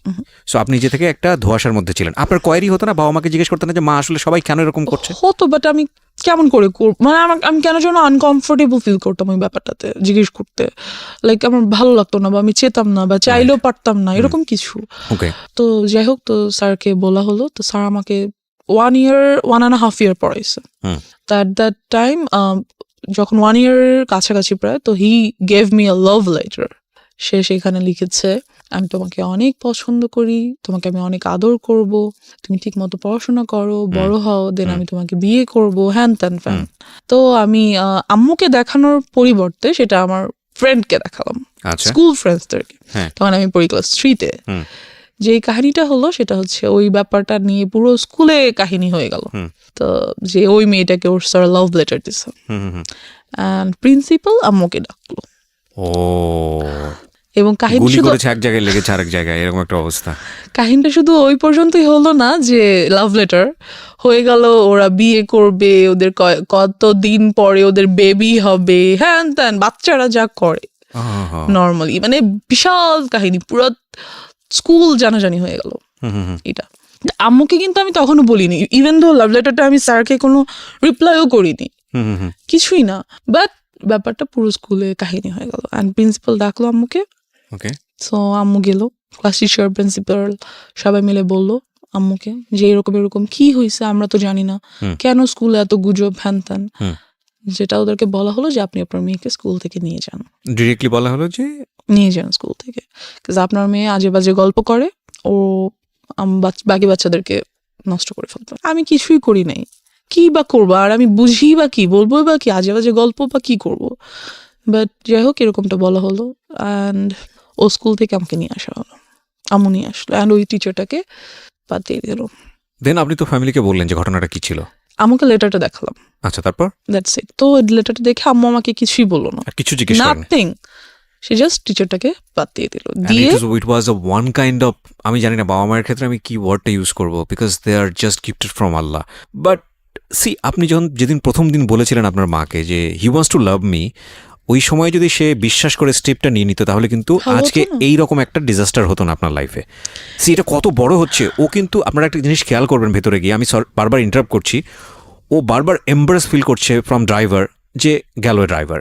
সো আপনি নিজে থেকে একটা ধোঁয়াশার মধ্যে ছিলেন। আপনার কোয়ারি হতো না, বাবা মাকে জিজ্ঞেস করতেন না যে মা আসলে সবাই কেন এরকম করছে? হতো, বাট আমি কেমন করে মানে আমি কেন যেন আনকমফোর্টেবল ফিল করতাম ওই ব্যাপারটাতে জিজ্ঞেস করতে। লাইক আমার ভালো লাগতো না, বা আমি চেতাম না, বা চাইলেও পারতাম না, এরকম কিছু। তো যাই হোক, তো স্যারকে বলা হলো। তো স্যার আমাকে 1.5 year পড়াইছে। দ্যাট টাইম যখন 1 year কাছাকাছি প্রায়, তো he gave me a love letter. সে সেখানে লিখেছে, আমি তোমাকে অনেক পছন্দ করি, তোমাকে আমি অনেক আদর করব, তুমি ঠিক মতো পড়াশোনা করো, বড় হও, দেন আমি তোমাকে বিয়ে করব, হ্যান ত্যান ফ্যান। তো আমি আম্মুকে দেখানোর পরিবর্তে সেটা আমার ফ্রেন্ডকে দেখালাম, আচ্ছা স্কুল ফ্রেন্ডসদেরকে। হ্যাঁ তখন আমি পড়ি ক্লাস 3-তে। হুম যে কাহিনীটা হলো সেটা হচ্ছে ওই ব্যাপারটা নিয়ে পুরো স্কুলে কাহিনী হয়ে গেল। হুম তো যে ওই মেয়েটাকে ওর স্যার লাভ লেটার দিছে, হুম হুম, হুম। অ্যান্ড প্রিন্সিপাল আম্মুকে ডাকলো, ও এবং কাহিনী গুলি শুধু করেছে এক জায়গায় লেগেছে আরেক জায়গায়, এরকম একটা অবস্থা। কাহিনীটা শুধু ওই পর্যন্তই হলো না যে লাভ লেটার হয়ে গেল, ওরা বিয়ে করবে, ওদের কতদিন পরে ওদের বেবি হবে, হ্যান ত্যান, বাচ্চারা যা করে আহা, নর্মালি, মানে বিশাল কাহিনী, পুরো স্কুল জানাজানি হয়ে গেল হুম হুম হুম। এটা। আম্মুকে কিন্তু আমি তখনও বলিনি, ইভেন দো লাভ লেটারটা আমি স্যারকে কোনো রিপ্লাইও করিনি, হুম হুম হুম। কিছুই না, বাট ব্যাপারটা পুরো স্কুলে কাহিনী হয়ে গেল। অ্যান্ড প্রিন্সিপাল ডাকলো আম্মুকে, ওকে সো আম্মু গেল, ক্লাস টিচার, প্রিন্সিপাল সবাই মিলে বললো আম্মুকে যে এরকম এরকম কি হয়েছে, আমরা তো জানি না, হুম। কেন স্কুলে এত গুজব হ্যান ত্যান। হুম। যেটা ওদেরকে বলা হলো যে আপনি আপনার মেয়েকে স্কুল থেকে নিয়ে যান, ডিরেক্টলি বলা হলো যে নিয়ে যান স্কুল থেকে, বিকজ আপনার মেয়ে আজে বাজে গল্প করে, ও বাকি বাচ্চাদেরকে নষ্ট করে ফেলবে। আমি কিছুই করি নাই, কি বা করবো, আর আমি বুঝি বা কি বলবো বা কি, আজে বাজে গল্প বা কি করব। বাট যাই হোক, এরকমটা বলা হলো, অ্যান্ড ও স্কুল থেকে আমাকে নিয়ে আসা হলো, আম্মু নিয়ে আসলো, অ্যান্ড ওই টিচারটাকে বাদ দিয়ে দিল। দেন আপনি তো ফ্যামিলিকে বললেন যে ঘটনাটা কি ছিল। আমাকে লেটারটা দেখালাম, আচ্ছা তারপর দ্যাটস ইট। তো লেটারটা দেখে আম্মু আমাকে কিছুই বললো না, আর কিছু জিজ্ঞেস করেন? নাথিং, সে জাস্ট টিচারটাকে বাদ দিয়ে দিল, দিয়ে ইট ওয়াজ আ ওয়ান কাইন্ড অফ, আমি জানি না বাবা মায়ের ক্ষেত্রে আমি কি ওয়ার্ডটা ইউজ করবো, because they are just gifted from Allah. But see, আপনি যখন যেদিন প্রথম দিন বলেছিলেন আপনার মাকে যে he wants to love me, ওই সময় যদি সে বিশ্বাস করে স্টেপটা নিয়ে নিত তাহলে কিন্তু ভালো হতো আজকে না। এই রকম একটা ডিজাস্টার হতো না আপনার লাইফে। সি, এটা কত বড় হচ্ছে। ও কিন্তু আপনারা একটা জিনিস খেয়াল করবেন ভেতরে গিয়ে, আমি বারবার ইন্টারাপ্ট করছি, ও বারবার এম্বারেস ফিল করছে ফ্রম ড্রাইভার, যে গেল ড্রাইভার,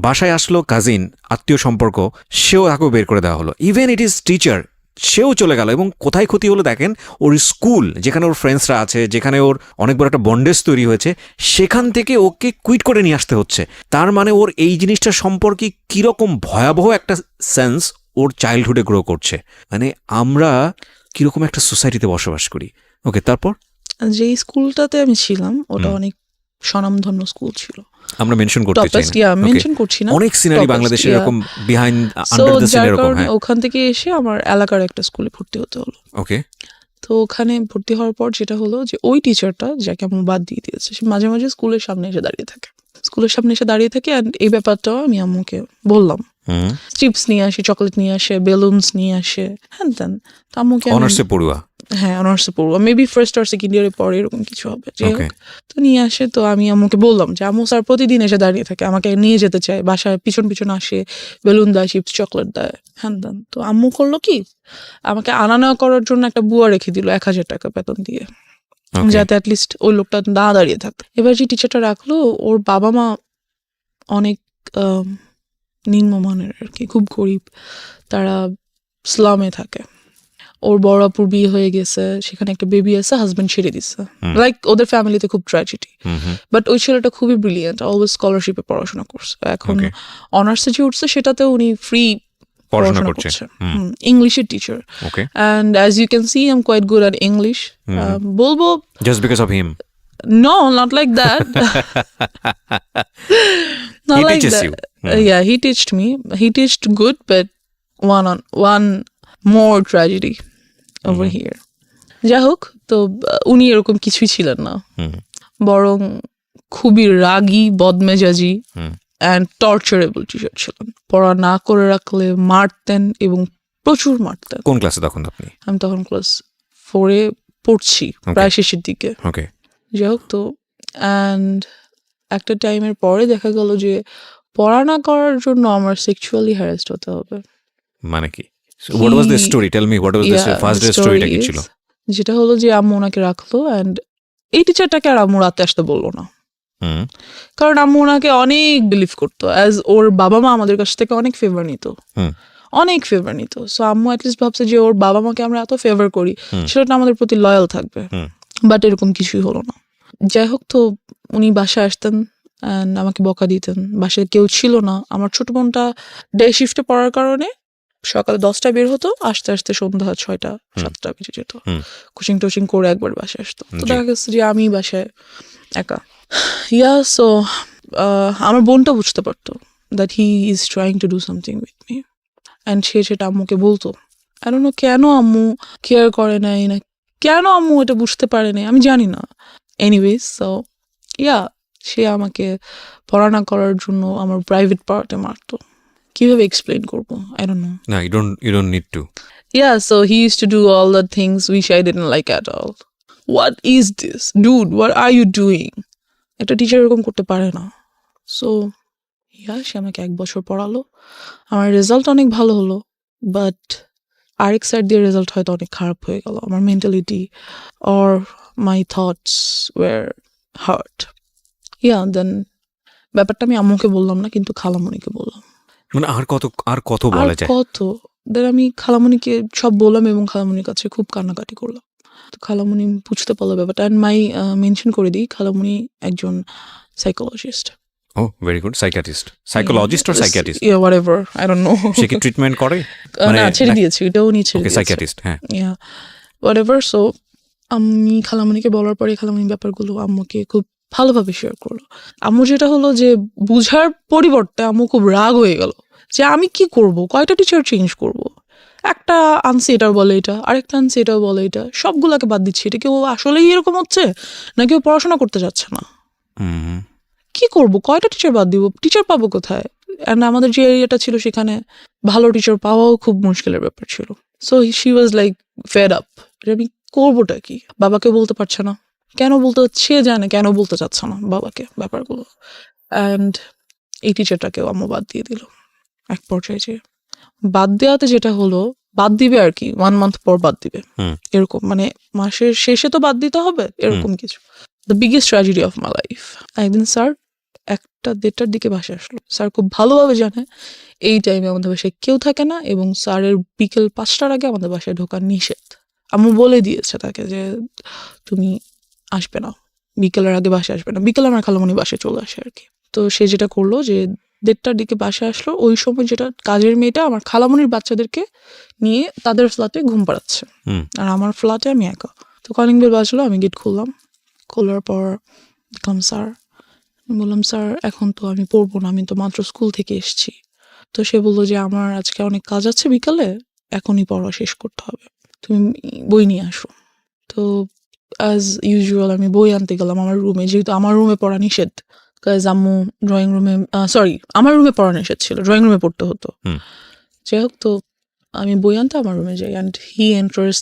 বাসায় আসলো কাজিন, আত্মীয় সম্পর্ক, সেও তাকেও বের করে দেওয়া হলো, ইভেন ইট ইজ টিচার, সেও চলে গেল। এবং কোথায় ক্ষতি হলো দেখেন, ওর স্কুল যেখানে ওর ফ্রেন্ডসরা আছে, যেখানে ওর অনেক বড় একটা বন্ডেজ তৈরি হয়েছে, সেখান থেকে ওকে কুইট করে নিয়ে আসতে হচ্ছে। তার মানে ওর এই জিনিসটা সম্পর্কে কীরকম ভয়াবহ একটা সেন্স ওর চাইল্ডহুডে গ্রো করছে। মানে আমরা কীরকম একটা সোসাইটিতে বসবাস করি। ওকে, তারপর যেই স্কুলটাতে আমি ছিলাম ওটা অনেক স্বনামধন্য স্কুল ছিল, আমরা মেনশন করতে চাই টপেস্ট, না। মেনশন করছি না, অনেক সিনারি Topest, বাংলাদেশে yeah. এরকম behind So, under the scene যার এরকম। কারণে হ্যাঁ, ওখান থেকে এসে আমার এলাকার একটা স্কুলে ভর্তি হতে হলো। ওকে তো ওখানে ভর্তি হওয়ার পর যেটা হলো যে ওই টিচারটা যাকে আমি বাদ দিয়ে দিয়েছে, সে মাঝে মাঝে স্কুলের সামনে এসে দাঁড়িয়ে থাকে, অ্যান্ড এই ব্যাপারটাও আমি আম্মুকে বললাম। হুম, চিপস নিয়ে আসে, চকলেট নিয়ে আসে, বেলুনস নিয়ে আসে, হ্যাঁ দেন। তো আম্মুকে আমি- অনার্সে পড়ুয়া। হ্যাঁ, অনার্সে পড়বো, মেবি ফার্স্ট আর সেকেন্ড ইয়ারে পরে এরকম কিছু হবে, যাই ওকে হোক। তো নিয়ে আসে, তো আমি আম্মুকে বললাম যে আম্মু স্যার প্রতিদিন এসে দাঁড়িয়ে থাকে, আমাকে নিয়ে যেতে চায়, বাসায় পিছন পিছন আসে, বেলুন দেয়, চিপস চকলেট দেয়, হ্যান দেন। তো আম্মু করলো কি, আমাকে আনা নেওয়া করার জন্য একটা বুয়া রেখে দিল 1000 টাকা বেতন দিয়ে, ওকে যাতে অ্যাটলিস্ট ওই লোকটা না দাঁড়িয়ে থাকতো। এবার যে টিচারটা রাখলো, ওর বাবা মা অনেক নিম্নমানের আর কি, খুব গরিব, তারা স্লামে থাকে। ওর বড় আপুর বিয়ে হয়ে গেছে, সেখানে একটা বেবি আছে, হাজবেন্ড ছেড়ে দিচ্ছে, লাইক ওদের ফ্যামিলিতে খুব ট্র্যাজেডি। হুম হুম বাট ওই ছেলেটা খুবই ব্রিলিয়েন্ট, অলওয়েজ স্কলারশিপে পড়াশোনা করছে, এখন Okay. অনার্সে যে উঠছে সেটাতেও উনি ফ্রি পড়াশোনা পড়াশোনা করছে। করছে, হুম, ইংলিশের teacher. Okay and as you can see I am quite good at English. বলবো just because of him no, not like that. Not He like teaches that. you. Yeah, he teached me. He teached good, but one more tragedy over here. যাই হোক, তো উনি এরকম কিছুই ছিলেন না, হুম বরং খুবই রাগী, বদমেজাজি হুম অ্যান্ড টর্চারেবল টিচার ছিলেন। পড়া না করে রাখলে মারতেন, এবং প্রচুর মারতেন। কোন ক্লাসে তখন আপনি? আমি তখন ক্লাস 4-এ পড়ছি, প্রায় শেষের দিকে। ওকে যাই হোক, তো অ্যান্ড একটা টাইমের পরে দেখা গেল যে পড়া না করার জন্য আমার সেক্সুয়ালি হ্যারাসড হতে হবে। মানে কি? What was the story? Tell me what was the Yeah, first the day স্টোরিটা কি story ছিল? is, যেটা হলো যে আম্মু ওনাকে রাখলো, অ্যান্ড এই টিচারটাকে আর আম্মু রাতে আসতে বললো না, হুম কারণ আম্মু ওনাকে অনেক বিলিভ করতো, অ্যাজ ওর বাবা মা আমাদের কাছ থেকে অনেক ফেভার নিত, হুম অনেক ফেভার নিত। সো আম্মু অ্যাটলিস্ট ভাবছে যে ওর বাবা মাকে আমরা এত ফেভার করি, সেটা আমাদের প্রতি লয়াল থাকবে। হুম বাট এরকম কিছুই হলো না। যাই হোক, তো উনি বাসায় আসতেন, অ্যান্ড আমাকে বকা দিতেন। বাসায় কেউ ছিল না। আমার ছোট বোনটা ডে শিফটে পড়ার কারণে সকালে 10টায় বের হতো, আসতে আসতে সন্ধ্যা 6টা-7টা বেজে যেত। হুম। কোচিং টোচিং করে একবার বাসায় আসতো। তো জি। দেখা গেছে যে আমি বাসায় একা। সো আমার বোনটা বুঝতে পারতো that he is trying to do something with me, and সে সেটা আম্মুকে বলতো। আই ডোন্ট নো কেন আম্মু কেয়ার করে নাই, না কেন আম্মু এটা বুঝতে পারে নাই, আমি জানি না। এনিওয়েজ, সো সে আমাকে পড়াশোনা করার জন্য আমার প্রাইভেট পার্টে মারতো। কিভাবে এক্সপ্লেন করবো, আই ডোন্ট নো। না, you don't need to. So he used to do all the things which I didn't like at all. What is this? Dude, what are you doing? একটা teacher এরকম করতে পারে না। So সে আমাকে 1 বছর পড়ালো। আমার result অনেক ভালো হলো, বাট আরেক সাইড দিয়ে রেজাল্ট হয়তো অনেক খারাপ হয়ে গেল। আমার mentality or my thoughts were hurt. Then ব্যাপারটা আমি আম্মুকে বললাম না, কিন্তু খালামণিকে বললাম। মানে আর কত আর বলা যায়? কত? দেন আমি খালামণিকে সব বললাম এবং খালামণির কাছে খুব কান্নাকাটি করলাম। তো খালামণি বুঝতে পারলো ব্যাপারটা। অ্যান্ড মেনশন করে দিই, খালামণি একজন সাইকোলজিস্ট। ও, very good. Psychologist or psychiatrist? whatever, I don't know. সে কি ট্রিটমেন্ট করে? না, ছেড়ে দিয়েছি, এটাও নিয়ে ছেড়ে ওকে, দিয়েছি। সাইকিয়াট্রিস্ট, হ্যাঁ। whatever. সো আমি খালামণিকে বলার পরে খালামণি ব্যাপারগুলো আম্মুকে খুব ভালোভাবে শেয়ার করলো। আম্মু যেটা হলো যে বুঝার পরিবর্তে আম্মু খুব রাগ হয়ে গেল যে আমি কি করব, কয়টা টিচার চেঞ্জ করব, একটা আনছি এটাও বলে এটা, আরেকটা আনছি এটাও বলে এটা, সবগুলাকে বাদ দিচ্ছি। এটা কেউ আসলেই এরকম হচ্ছে, না কেউ পড়াশোনা করতে যাচ্ছে না? হুম। কি করব, কয়টা টিচার বাদ দিব, টিচার পাবো কোথায়? অ্যান্ড আমাদের যে এরিয়াটা ছিল সেখানে ভালো টিচার পাওয়াও খুব মুশকিলের ব্যাপার ছিল। So she was like fed up, আমি করবোটা কি? বাবাকে বলতে পারছে না, কেন বলতে সে জানে কেন বলতে চাচ্ছে না বাবাকে ব্যাপারগুলো। অ্যান্ড এই টিচারটাকেও আম্মু বাদ দিয়ে দিল এক পর্যায়ে। যে বাদ দেওয়াতে যেটা হলো, বাদ দিবে আর কি, 1 মান্থ পর বাদ দিবে, হুম। এরকম মানে মাসের শেষে তো বাদ দিতে হবে, এরকম কিছু। The biggest tragedy of my life. একদিন স্যার 1টা-1:30টার দিকে বাসায় আসলো। স্যার খুব ভালোভাবে জানে এই টাইমে আমাদের বাসায় কেউ থাকে না, এবং স্যারের বিকেল 5টার আগে আমাদের বাসায় ঢোকা নিষেধ। আম্মু বলে দিয়েছে তাকে যে তুমি আসবে না, বিকেলের আগে বাসায় আসবে না। বিকেলে আমার খালামণি বাসায় চলে আসে আর কি। তো সে যেটা করলো যে 1:30টার দিকে বাসায় আসলো। ওই সময় যেটা কাজের মেয়েটা আমার খালামণির বাচ্চাদেরকে নিয়ে তাদের ফ্ল্যাটে ঘুম পাড়াচ্ছে, হুম। আর আমার ফ্ল্যাটে আমি একা। তো কলিং বেল বাজলো, আমি গেট খুললাম। খোলার পর দেখলাম স্যার। বললাম স্যার এখন তো আমি পড়বো না, আমি তো মাত্র স্কুল থেকে এসেছি। তো সে বললো যে আমার আজকে অনেক কাজ আছে বিকালে, এখনই পড়া শেষ করতে হবে, তুমি বই নিয়ে আসো। তো অ্যাজ ইউজুয়াল আমি বই আনতে গেলাম আমার রুমে, যেহেতু আমার রুমে পড়া নিষেধ। কাজ আম্মু ড্রয়িং রুমে, আমার রুমে পড়া নিষেধ ছিল, ড্রয়িং রুমে পড়তে হতো। যাই হোক, তো আমি বই আনতে আমার রুমে যাই, and he enters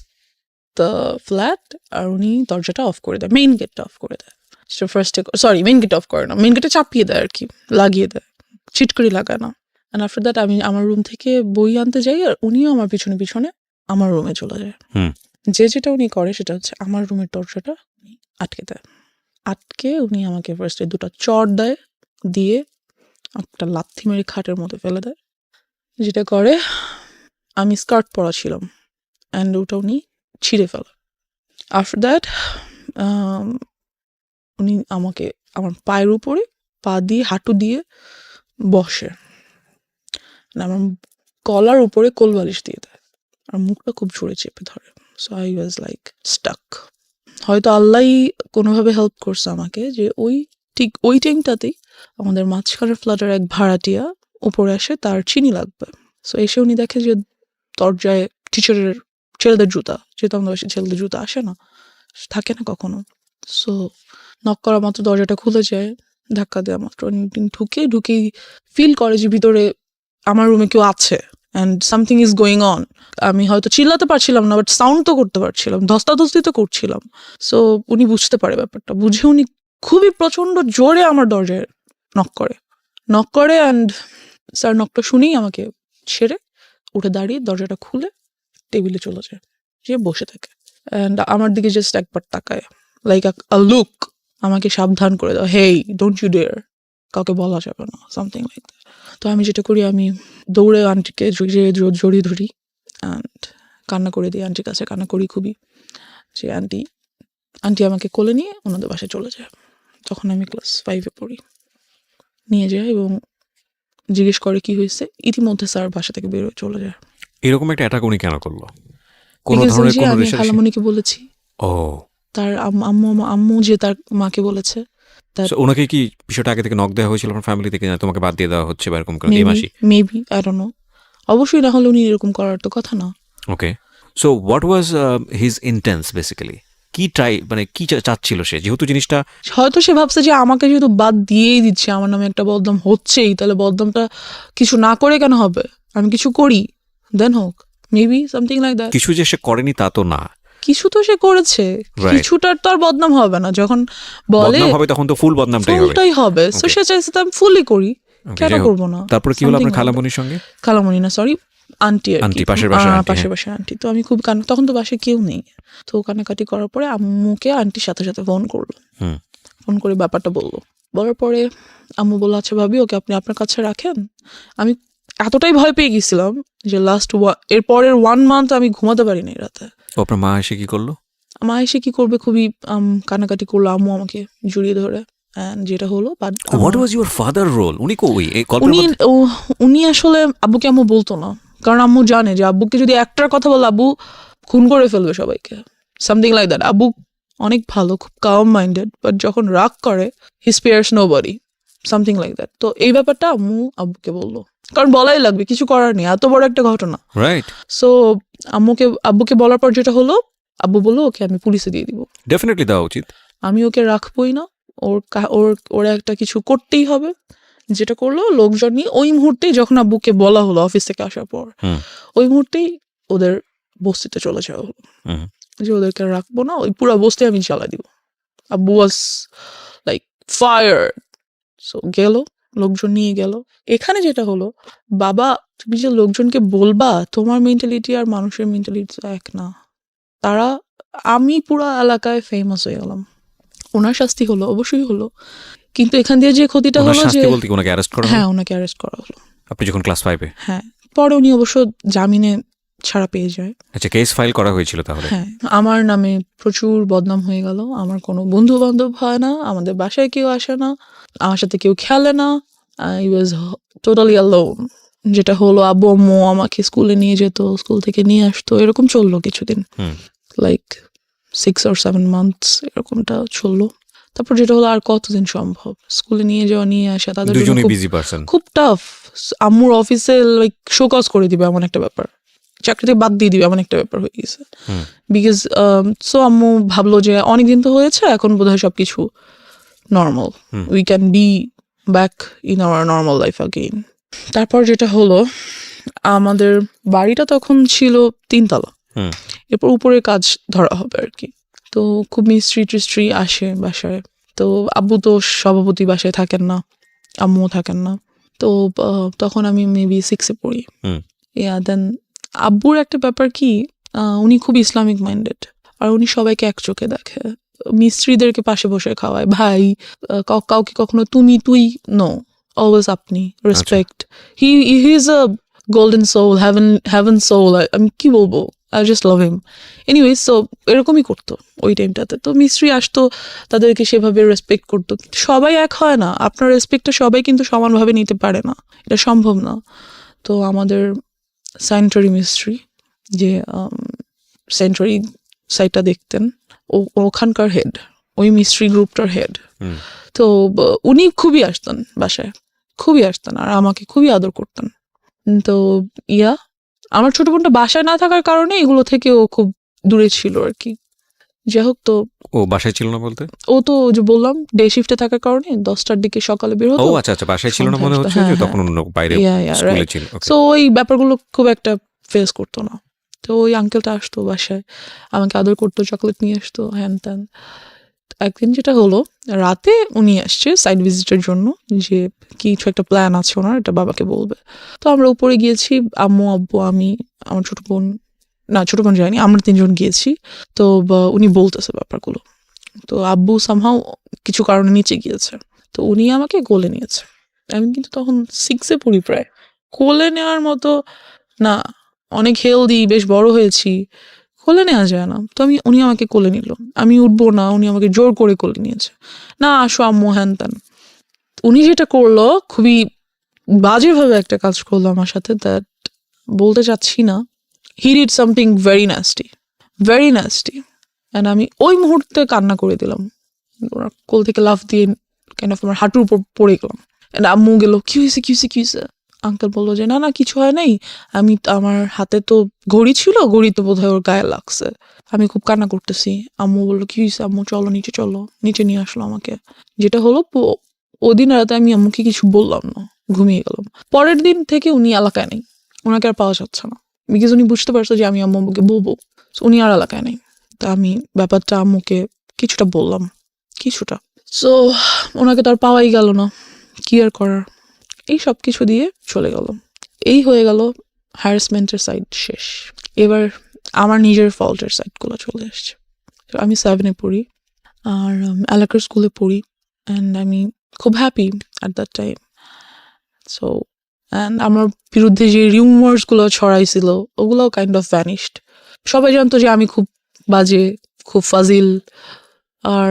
the flat, আর উনি দরজাটা অফ করে দেয়, মেইন গেটটা অফ করে দেয়। মেইন গেট অফ করে না, মেইন গেটে চাপিয়ে দেয় আর কি, লাগিয়ে দেয়, চিটকড়ি লাগায় না। অ্যান্ড আফটার দ্যাট আমি আমার রুম থেকে বই আনতে যাই, আর উনিও আমার পিছনে পিছনে আমার রুমে চলে যায়। যেটা উনি করে সেটা হচ্ছে আমার রুমের দরজাটা উনি আটকে দেয়। আটকে উনি আমাকে ফার্স্টে 2টা চড় দেয়, দিয়ে একটা লাথি মেরে খাটের মধ্যে ফেলে দেয়। যেটা করে, আমি স্কার্ট পরা ছিলাম, অ্যান্ড ওটা উনি ছিঁড়ে ফেলে। আফটার দ্যাট উনি আমাকে আমার পায়ের উপরে পা দিয়ে, হাঁটু দিয়ে বসে, আমার গলার উপরে কোলবালিশ দিয়ে দেয়, আর মুখটা খুব জোরে চেপে ধরে। So I was like stuck. হয়তো আল্লাহই কোনোভাবে হেল্প করছে আমাকে, যে ঠিক ওই টাইমটাতেই আমাদের মাঝখানের ফ্ল্যাটের এক ভাড়াটিয়া উপরে আসে, তার চিনি লাগবে। সো এসে উনি দেখে যে দরজায় টিচারের ছেলেদের জুতা, যেহেতু আমাদের বাসায় ছেলেদের জুতা আসে না, থাকে না কখনো। সো নক করা মাত্র দরজাটা খুলে যায়, ধাক্কা দেওয়া মাত্র ঢুকেই ফিল করে যে ভিতরে আমার রুমে কেউ আছে, and something is going on. আমি হয়তো চিল্লাতে পারছিলাম না, বাট সাউন্ড তো করতে পারছিলাম, ধস্তাধস্তি তো করছিলাম। সো উনি বুঝতে পারে ব্যাপারটা, বুঝে উনি খুবই প্রচণ্ড জোরে আমার দরজায় নক করে, অ্যান্ড স্যার নকটা শুনেই আমাকে ছেড়ে উঠে দাঁড়িয়ে দরজাটা খুলে টেবিলে চলে যায়, যে বসে থাকে, অ্যান্ড আমার দিকে জাস্ট একবার তাকায়, লাইক আ লুক, আমাকে সাবধান করে দাও, হেই ডোন্ট ইউ ডেয়ার, কাউকে বলা যাবে না, সামথিং লাইক দ্যাট। তো আমি যেটা করি, আমি দৌড়ে আন্টিকে জড়িয়ে ধরি, অ্যান্ড কান্না করে দিই, আন্টির কাছে কান্না করি খুবই, যে আন্টি আমাকে কোলে নিয়ে ওনাদের বাসায় চলে যায়। তখন আমি ক্লাস 5-এ পড়ি। নিয়ে যায় এবং জিজ্ঞেস করে কি হয়েছে। ইতিমধ্যে স্যার বাসা থেকে বের হয়ে চলে যায়। এরকম একটা অ্যাটাক উনি কেন করলো? কোনো Because ওই ধরনের যে কোনো আমি রেশারেশি? খালামণিকে বলেছি, ও, তার আম্মু যে তার মাকে বলেছে, সো ওনাকে কি বিষয়টা আগে থেকে নক দেওয়া হয়েছিল আপনার ফ্যামিলি থেকে, না তোমাকে বাদ দিয়ে দেওয়া হচ্ছে বা এরকম কোনো এই মাসি? Maybe I don't know. অবশ্যই না হলে উনি এরকম করার তো কথা না। Okay, so what was his intents basically? কি ট্রাই, মানে কি চাচ্ছিল সে, যেহেতু জিনিসটা হয়তো সে ভাবছে যে আমাকে যেহেতু বাদ দিয়েই দিচ্ছে, আমার নামে একটা বদনাম হচ্ছেই, তাহলে বদনামটা কিছু না করে কেন হবে, আমি কিছু করি দেন হোক। Maybe something like that. কিছু যে সে করেনি তা তো না। কিছু তো সে করেছে, Right. কিছুটার তো আর বদনাম হবে না। যখন বলে বদনাম হবে তখন তো ফুল বদনামটাই হবে। ফুলটাই হবে, সো Okay. সে চাইছে তো আমি ফুলই করি, Okay, কেন যাই হোক। করবো না। তারপরে কি হলো Something আপনার like খালামণির সঙ্গে? that. খালামণি না, সরি, আন্টি আর আন্টি, কি। পাশের বাসার আন্টি, পাশের হ্যাঁ। বাসার আন্টি। তো আমি খুব তখন তো বাসায় কেউ নেই। তো কানাকাটি করার পরে আম্মুকে আন্টির সাথে সাথে ফোন করলো। হুম। ফোন করে ব্যাপারটা বললো। বলার পরে আম্মু বললো আচ্ছা ভাবি, ওকে আপনি আপনার কাছে রাখেন। আমি এতটাই ভয় পেয়ে গেছিলাম যে এর পরের 1 মান্থ আমি ঘুমাতে পারিনি রাতে। ও, আপনার মা এসে কি করলো? মা এসে কি করবে, খুবই কানাকাটি করলো। আম্মু আমাকে জড়িয়ে ধরে, and যেটা হলো what was your father role? উনি কই এই গল্পের উনি মধ্যে? উনি আসলে আব্বুকে আম্মু বলতো না, কারণ আম্মু জানে যে আব্বুকে যদি একটার কথা বলে আব্বু খুন করে ফেলবে সবাইকে, সামথিং লাইক দ্যাট। আব্বু অনেক ভালো, খুব কাম মাইন্ডেড, বাট যখন রাগ করে হি spares nobody, something like that. তো এই ব্যাপারটা আম্মু আব্বুকে বললো, কারণ বলাই লাগবে, কিছু করার নেই, এত বড় একটা ঘটনা। রাইট, সো আব্বুকে বলার পর যেটা হলো, আব্বু বললো ওকে আমি পুলিশে দিয়ে দিব, ডেফিনেটলি দেওয়া উচিত। আমি ওকে রাখবোই না, ওর একটা কিছু করতেই হবে। যেটা করলো, লোকজন নিয়ে ওই মুহূর্তেই, যখন আব্বুকে বলা হলো অফিস থেকে আসার পর, হুম। ওই মুহূর্তেই ওদের বস্তিতে চলে যাওয়া হলো, হুম। যে ওদেরকে আর রাখবো না, ওই পুরো বস্তি আমি জ্বালা দিব। আব্বু ওয়াজ লাইক ফায়ার। সো গেল, লোকজন নিয়ে গেল। এখানে যেটা হলো, বাবা তুমি যে লোকজনকে বলবা, তোমার মেন্টালিটি আর মানুষের মেন্টালিটি তো এক না। আমি পুরো এলাকায় ফেমাস হয়ে গেলাম। ওনার শাস্তি হলো, অবশ্যই হলো, কিন্তু এখান দিয়ে যে ক্ষতিটা ওনার হলো যে, শাস্তি বলতে কি ওনাকে অ্যারেস্ট করা হ্যাঁ হলো? ওনাকে অ্যারেস্ট করা হলো। আপনি যখন ক্লাস 5-এ? হ্যাঁ, পরে উনি অবশ্য জামিনে ছাড়া পেয়ে যায়। আচ্ছা, কেস ফাইল করা হয়েছিল তাহলে? হ্যাঁ, আমার নামে প্রচুর বদনাম হয়ে গেল। আমার কোনো বন্ধু বান্ধব হয় না, আমাদের বাসায় কেউ আসে না, আমার সাথে কেউ খেলে না। I was totally alone. যেটা হলো, আব্বু আম্মু আমাকে স্কুলে নিয়ে যেত, স্কুল থেকে নিয়ে আসতো, এরকম চললো কিছুদিন, হুম। লাইক 6 or 7 months এরকমটা চললো। তারপর যেটা হলো, আর কতদিন সম্ভব স্কুলে নিয়ে যাওয়া, নিয়ে আসা, তাদের জন্য দুজনেই খুব বিজি পারসন। খুব টাফ। আম্মুর অফিসে লাইক শোকজ করে দিবে এমন একটা ব্যাপার, চাকরি থেকে বাদ দিয়ে দিবে এমন একটা ব্যাপার হয়ে গেছে। হুম। বিকজ সো আম্মু ভাবলো যে অনেকদিন তো হয়েছে, এখন বোধহয় সবকিছু normal, we can be back in our normal life again. তারপর যেটা হলো, আমাদের বাড়িটা তখন ছিল 3 তলা, হুম। এরপর উপরের কাজ ধরা হবে আর কি। তো খুব মিস্ত্রি আসে বাসায়। তো আব্বু তো সভাপতি বাসায় থাকেন না, আম্মুও থাকেন না। তো তখন আমি মেবি 6-এ পড়ি। হুম। দেন আব্বুর একটা ব্যাপার কি, উনি খুব ইসলামিক মাইন্ডেড, আর উনি সবাইকে এক চোখে দেখে। মিস্ত্রিদেরকে পাশে বসে খাওয়ায়, ভাই, কাউকে কখনো তুমি তুই, নো, অলওয়েজ আপনি, respect. He is a golden soul, heaven soul. আমি কি বলবো, I just love him. Anyways, so এরকমই করতো ওই টাইমটাতে। তো মিস্ত্রি আসতো, তাদেরকে সেভাবে রেসপেক্ট করতো। সবাই এক হয় না, আপনার রেসপেক্টটা সবাই কিন্তু সমানভাবে নিতে পারে না, এটা সম্ভব না। তো আমাদের স্যানিটারি মিস্ত্রি, যে স্যানিটারি সাইটটা দেখতেন, ওখানকার হেড, ওই মিস্ত্রি গ্রুপটার হেড। হুম। তো উনি খুবই আসতেন বাসায়, খুবই আসতেন, আর আমাকে খুবই আদর করতেন। তো আমার ছোট বোনটা বাসায় না থাকার কারণে এগুলো থেকে ও খুব দূরে ছিল আর কি। যাই হোক, তো ও বাসায় ছিল না বলতে? ও তো যে বললাম ডে শিফটে থাকার কারণে 10টার দিকে সকালে বের ও হতো। আচ্ছা আচ্ছা, বাসায় ছিল না মনে সন্ধ্যায় হচ্ছে, আসতো, যে হ্যাঁ, তখন অন্য বাইরে Yeah, স্কুলে right. ছিল। Okay. সো ওই ব্যাপারগুলো খুব একটা ফেস করতো না। তো ওই আঙ্কেলটা আসতো বাসায়, আমাকে আদর করতো, চকলেট নিয়ে আসতো, হ্যান ত্যান। একদিন যেটা হলো, রাতে উনি আসছে সাইড ভিজিটের জন্য, যে কিছু একটা প্ল্যান আছে ওনার, এটা বাবাকে বলবে। তো আমরা উপরে গিয়েছি, আম্মু আব্বু আমি, আমার ছোট বোন যায়নি, আমরা 3জন গিয়েছি। তো উনি বলতেছে ব্যাপারগুলো। তো আব্বু সামহাও কিছু কারণে নিচে গিয়েছে, তো উনি আমাকে কোলে নিয়েছে। আমি কিন্তু তখন 6-এ পড়ি প্রায়। কোলে নেওয়ার মতো না, অনেক হেলদি, বেশ বড় হয়েছি, কোলে নেওয়া যায় না। তো উনি আমাকে কোলে নিল, আমি উঠবো না, উনি আমাকে জোর করে কোলে নিয়েছে, না আসো আম্মু, হ্যান ত্যান। উনি যেটা করলো খুবই বাজেভাবে একটা কাজ করলো আমার সাথে, দ্যাট বলতে চাচ্ছি না। He did something very nasty and আমি ওই মুহূর্তে কান্না করে দিলাম। ওনার কোল থেকে লাফ দিয়ে কাইন্ড অফ আমার হাঁটুর উপর পড়ে গেলাম। অ্যান্ড আম্মু গেল, কি হয়েছে? আঙ্কেল বললো যে না কিছু হয় নাই, আমার হাতে তো ঘড়ি ছিল, ঘড়ি তো বোধহয় ওর গায়ে লাগছে। আমি খুব কান্না করতেছি। আম্মু বললো কি হয়েছে? আম্মু চলো নিচে নিয়ে আসলো আমাকে। যেটা হলো ওদিন রাতে আমি আম্মুকে কিছু বললাম না, ঘুমিয়ে গেলাম। পরের দিন থেকে উনি এলাকায় নেই, ওনাকে আর পাওয়া যাচ্ছে না, বিকজ উনি বুঝতে পারছে যে আমি আম্মুকে বলবো। So, উনি আর এলাকায় নেই। তা আমি ব্যাপারটা আম্মুকে কিছুটা বললাম, কিছুটা। সো ওনাকে তো আর পাওয়াই গেল না, কি আর করার। এই সব কিছু দিয়ে চলে গেল। এই হয়ে গেল হ্যারাসমেন্টের সাইড শেষ। এবার আমার নিজের ফল্টের সাইডগুলো চলে এসছে। তো আমি 7-এ পড়ি আর এলাকার স্কুলে পড়ি, অ্যান্ড আমি খুব happy at that time. So and আমার বিরুদ্ধে যে রিউমার্সগুলো ছড়াইছিল ওগুলোও কাইন্ড অফ ভ্যানিশড। সবাই জানতো যে আমি খুব বাজে, খুব ফাজিল। আর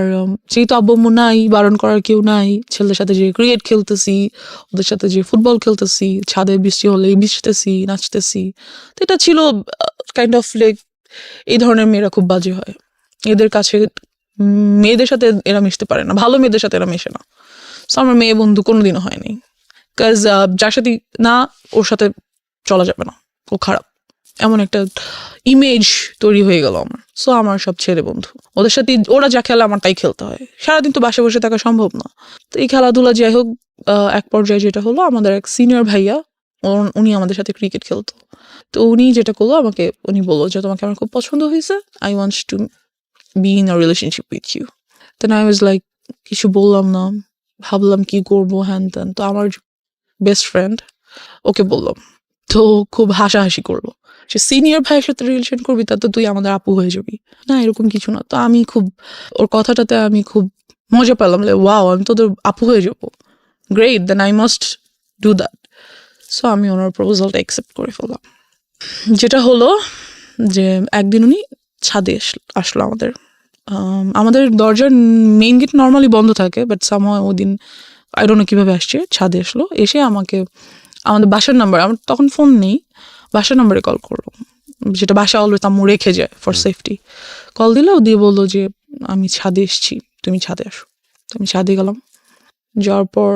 যেহেতু আব্বু আম্মু নাই, বারণ করার কেউ নাই, ছেলেদের সাথে যে ক্রিকেট খেলতেছি, ওদের সাথে যে ফুটবল খেলতেছি, ছাদে বৃষ্টি হলে ভিজতেছি, নাচতেছি, তো এটা ছিল কাইন্ড অফ লাইক এই ধরনের মেয়েরা খুব বাজে হয়। এদের কাছে মেয়েদের সাথে এরা মিশতে পারে না, ভালো মেয়েদের সাথে এরা মেশে না। সো আমার মেয়ে বন্ধু কোনোদিনও হয়নি, কাজ যার সাথে না ওর সাথে চলা যাবে না, ও খারাপ, এমন একটা ইমেজ তৈরি হয়ে গেল আমার। সো আমার সব ছেলে বন্ধু, ওদের সাথে ওরা যা খেলে আমার তাই খেলতে হয়। সারাদিন তো বাসে বসে থাকা সম্ভব না। তো এই খেলাধুলা যাই হোক, এক পর্যায়ে যেটা হলো, আমাদের এক সিনিয়র ভাইয়া, উনি আমাদের সাথে ক্রিকেট খেলতো। তো উনি যেটা করলো, উনি বললো যে তোমাকে আমার খুব পছন্দ হয়েছে, I want to be in a relationship with you. Then I was like, কিছু বললাম না, ভাবলাম কি করবো হ্যান ত্যান। তো আমার বেস্ট ফ্রেন্ড, ওকে বললাম। তো খুব হাসাহাসি করলো, সে সিনিয়র ভাইয়ের সাথে রিলেশন করবি, তা তো তুই আমাদের আপু হয়ে যাবি না, এরকম কিছু না। তো আমি খুব ওর কথাটাতে আমি খুব মজা পেলাম, ওয়াও আমি তোদের আপু হয়ে যাবো, great, then I must do that. So আমি ওনার প্রপোজালটা অ্যাকসেপ্ট করে ফেললাম। যেটা হলো যে একদিন উনি ছাদে আসলো আমাদের। আমাদের দরজার মেইন গেট নর্মালি বন্ধ থাকে, বাট সামহাও ওই দিন আই ডোন্ট নো কীভাবে আসছে, ছাদে আসলো, এসে আমাকে আমাদের বাসার নাম্বার, আমার তখন ফোন নেই, বাসার নাম্বারে কল করলো, যেটা বাসা অলওয়েজ আম্মু রেখে যায় ফর সেফটি। কল দিল, দিয়ে বললো যে আমি ছাদে এসছি, তুমি ছাদে আসো। তো আমি ছাদে গেলাম, যাওয়ার পর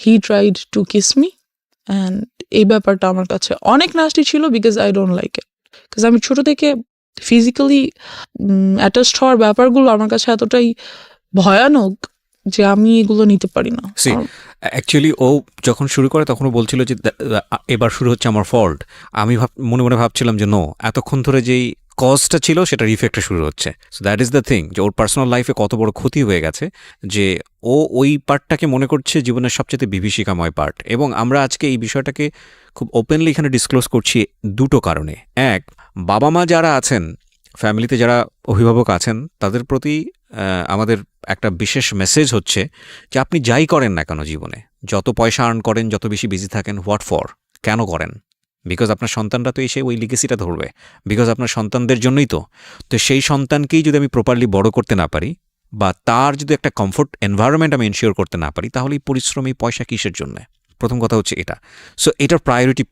he tried to kiss me, and এই ব্যাপারটা আমার কাছে অনেক নাস্টি ছিল, because I don't like it. Because আমি ছোটো থেকে ফিজিক্যালি অ্যাটাচড হওয়ার ব্যাপারগুলো আমার কাছে এতটাই ভয়ানক যে আমি এগুলো নিতে পারি না। অ্যাকচুয়ালি ও যখন শুরু করে তখনও বলছিল যে এবার শুরু হচ্ছে আমার ফল্ট। আমি মনে মনে ভাবছিলাম যে নো, এতক্ষণ ধরে যেই কজটা ছিল সেটার ইফেক্টটা শুরু হচ্ছে। So that is the thing, যে ওর পার্সোনাল লাইফে কত বড় ক্ষতি হয়ে গেছে যে ও ওই পার্টটাকে মনে করছে জীবনের সবচেয়ে বিভীষিকাময় পার্ট। এবং আমরা আজকে এই বিষয়টাকে খুব ওপেনলি এখানে ডিসক্লোজ করছি দুটো কারণে। এক, বাবা মা যারা আছেন, ফ্যামিলিতে যারা অভিভাবক আছেন, তাদের প্রতি আমাদের একটা বিশেষ মেসেজ হচ্ছে যে আপনি যাই করেন না কেন জীবনে, যত পয়সা আর্ন করেন, যত বেশি বিজি থাকেন, হোয়াট ফর, কেন করেন? বিকজ আপনার সন্তানরা তো এসে ওই লিগেসিটা ধরবে, বিকজ আপনার সন্তানদের জন্যই তো। তো সেই সন্তানকেই যদি আমি প্রপারলি বড় করতে না পারি, বা তার যদি একটা কমফোর্ট এনভায়রনমেন্ট আমি এনশিওর করতে না পারি, তাহলে এই পরিশ্রমী পয়সা কিসের জন্য? প্রথম কথা হচ্ছে এটা। সো এটার প্রায়োরিটি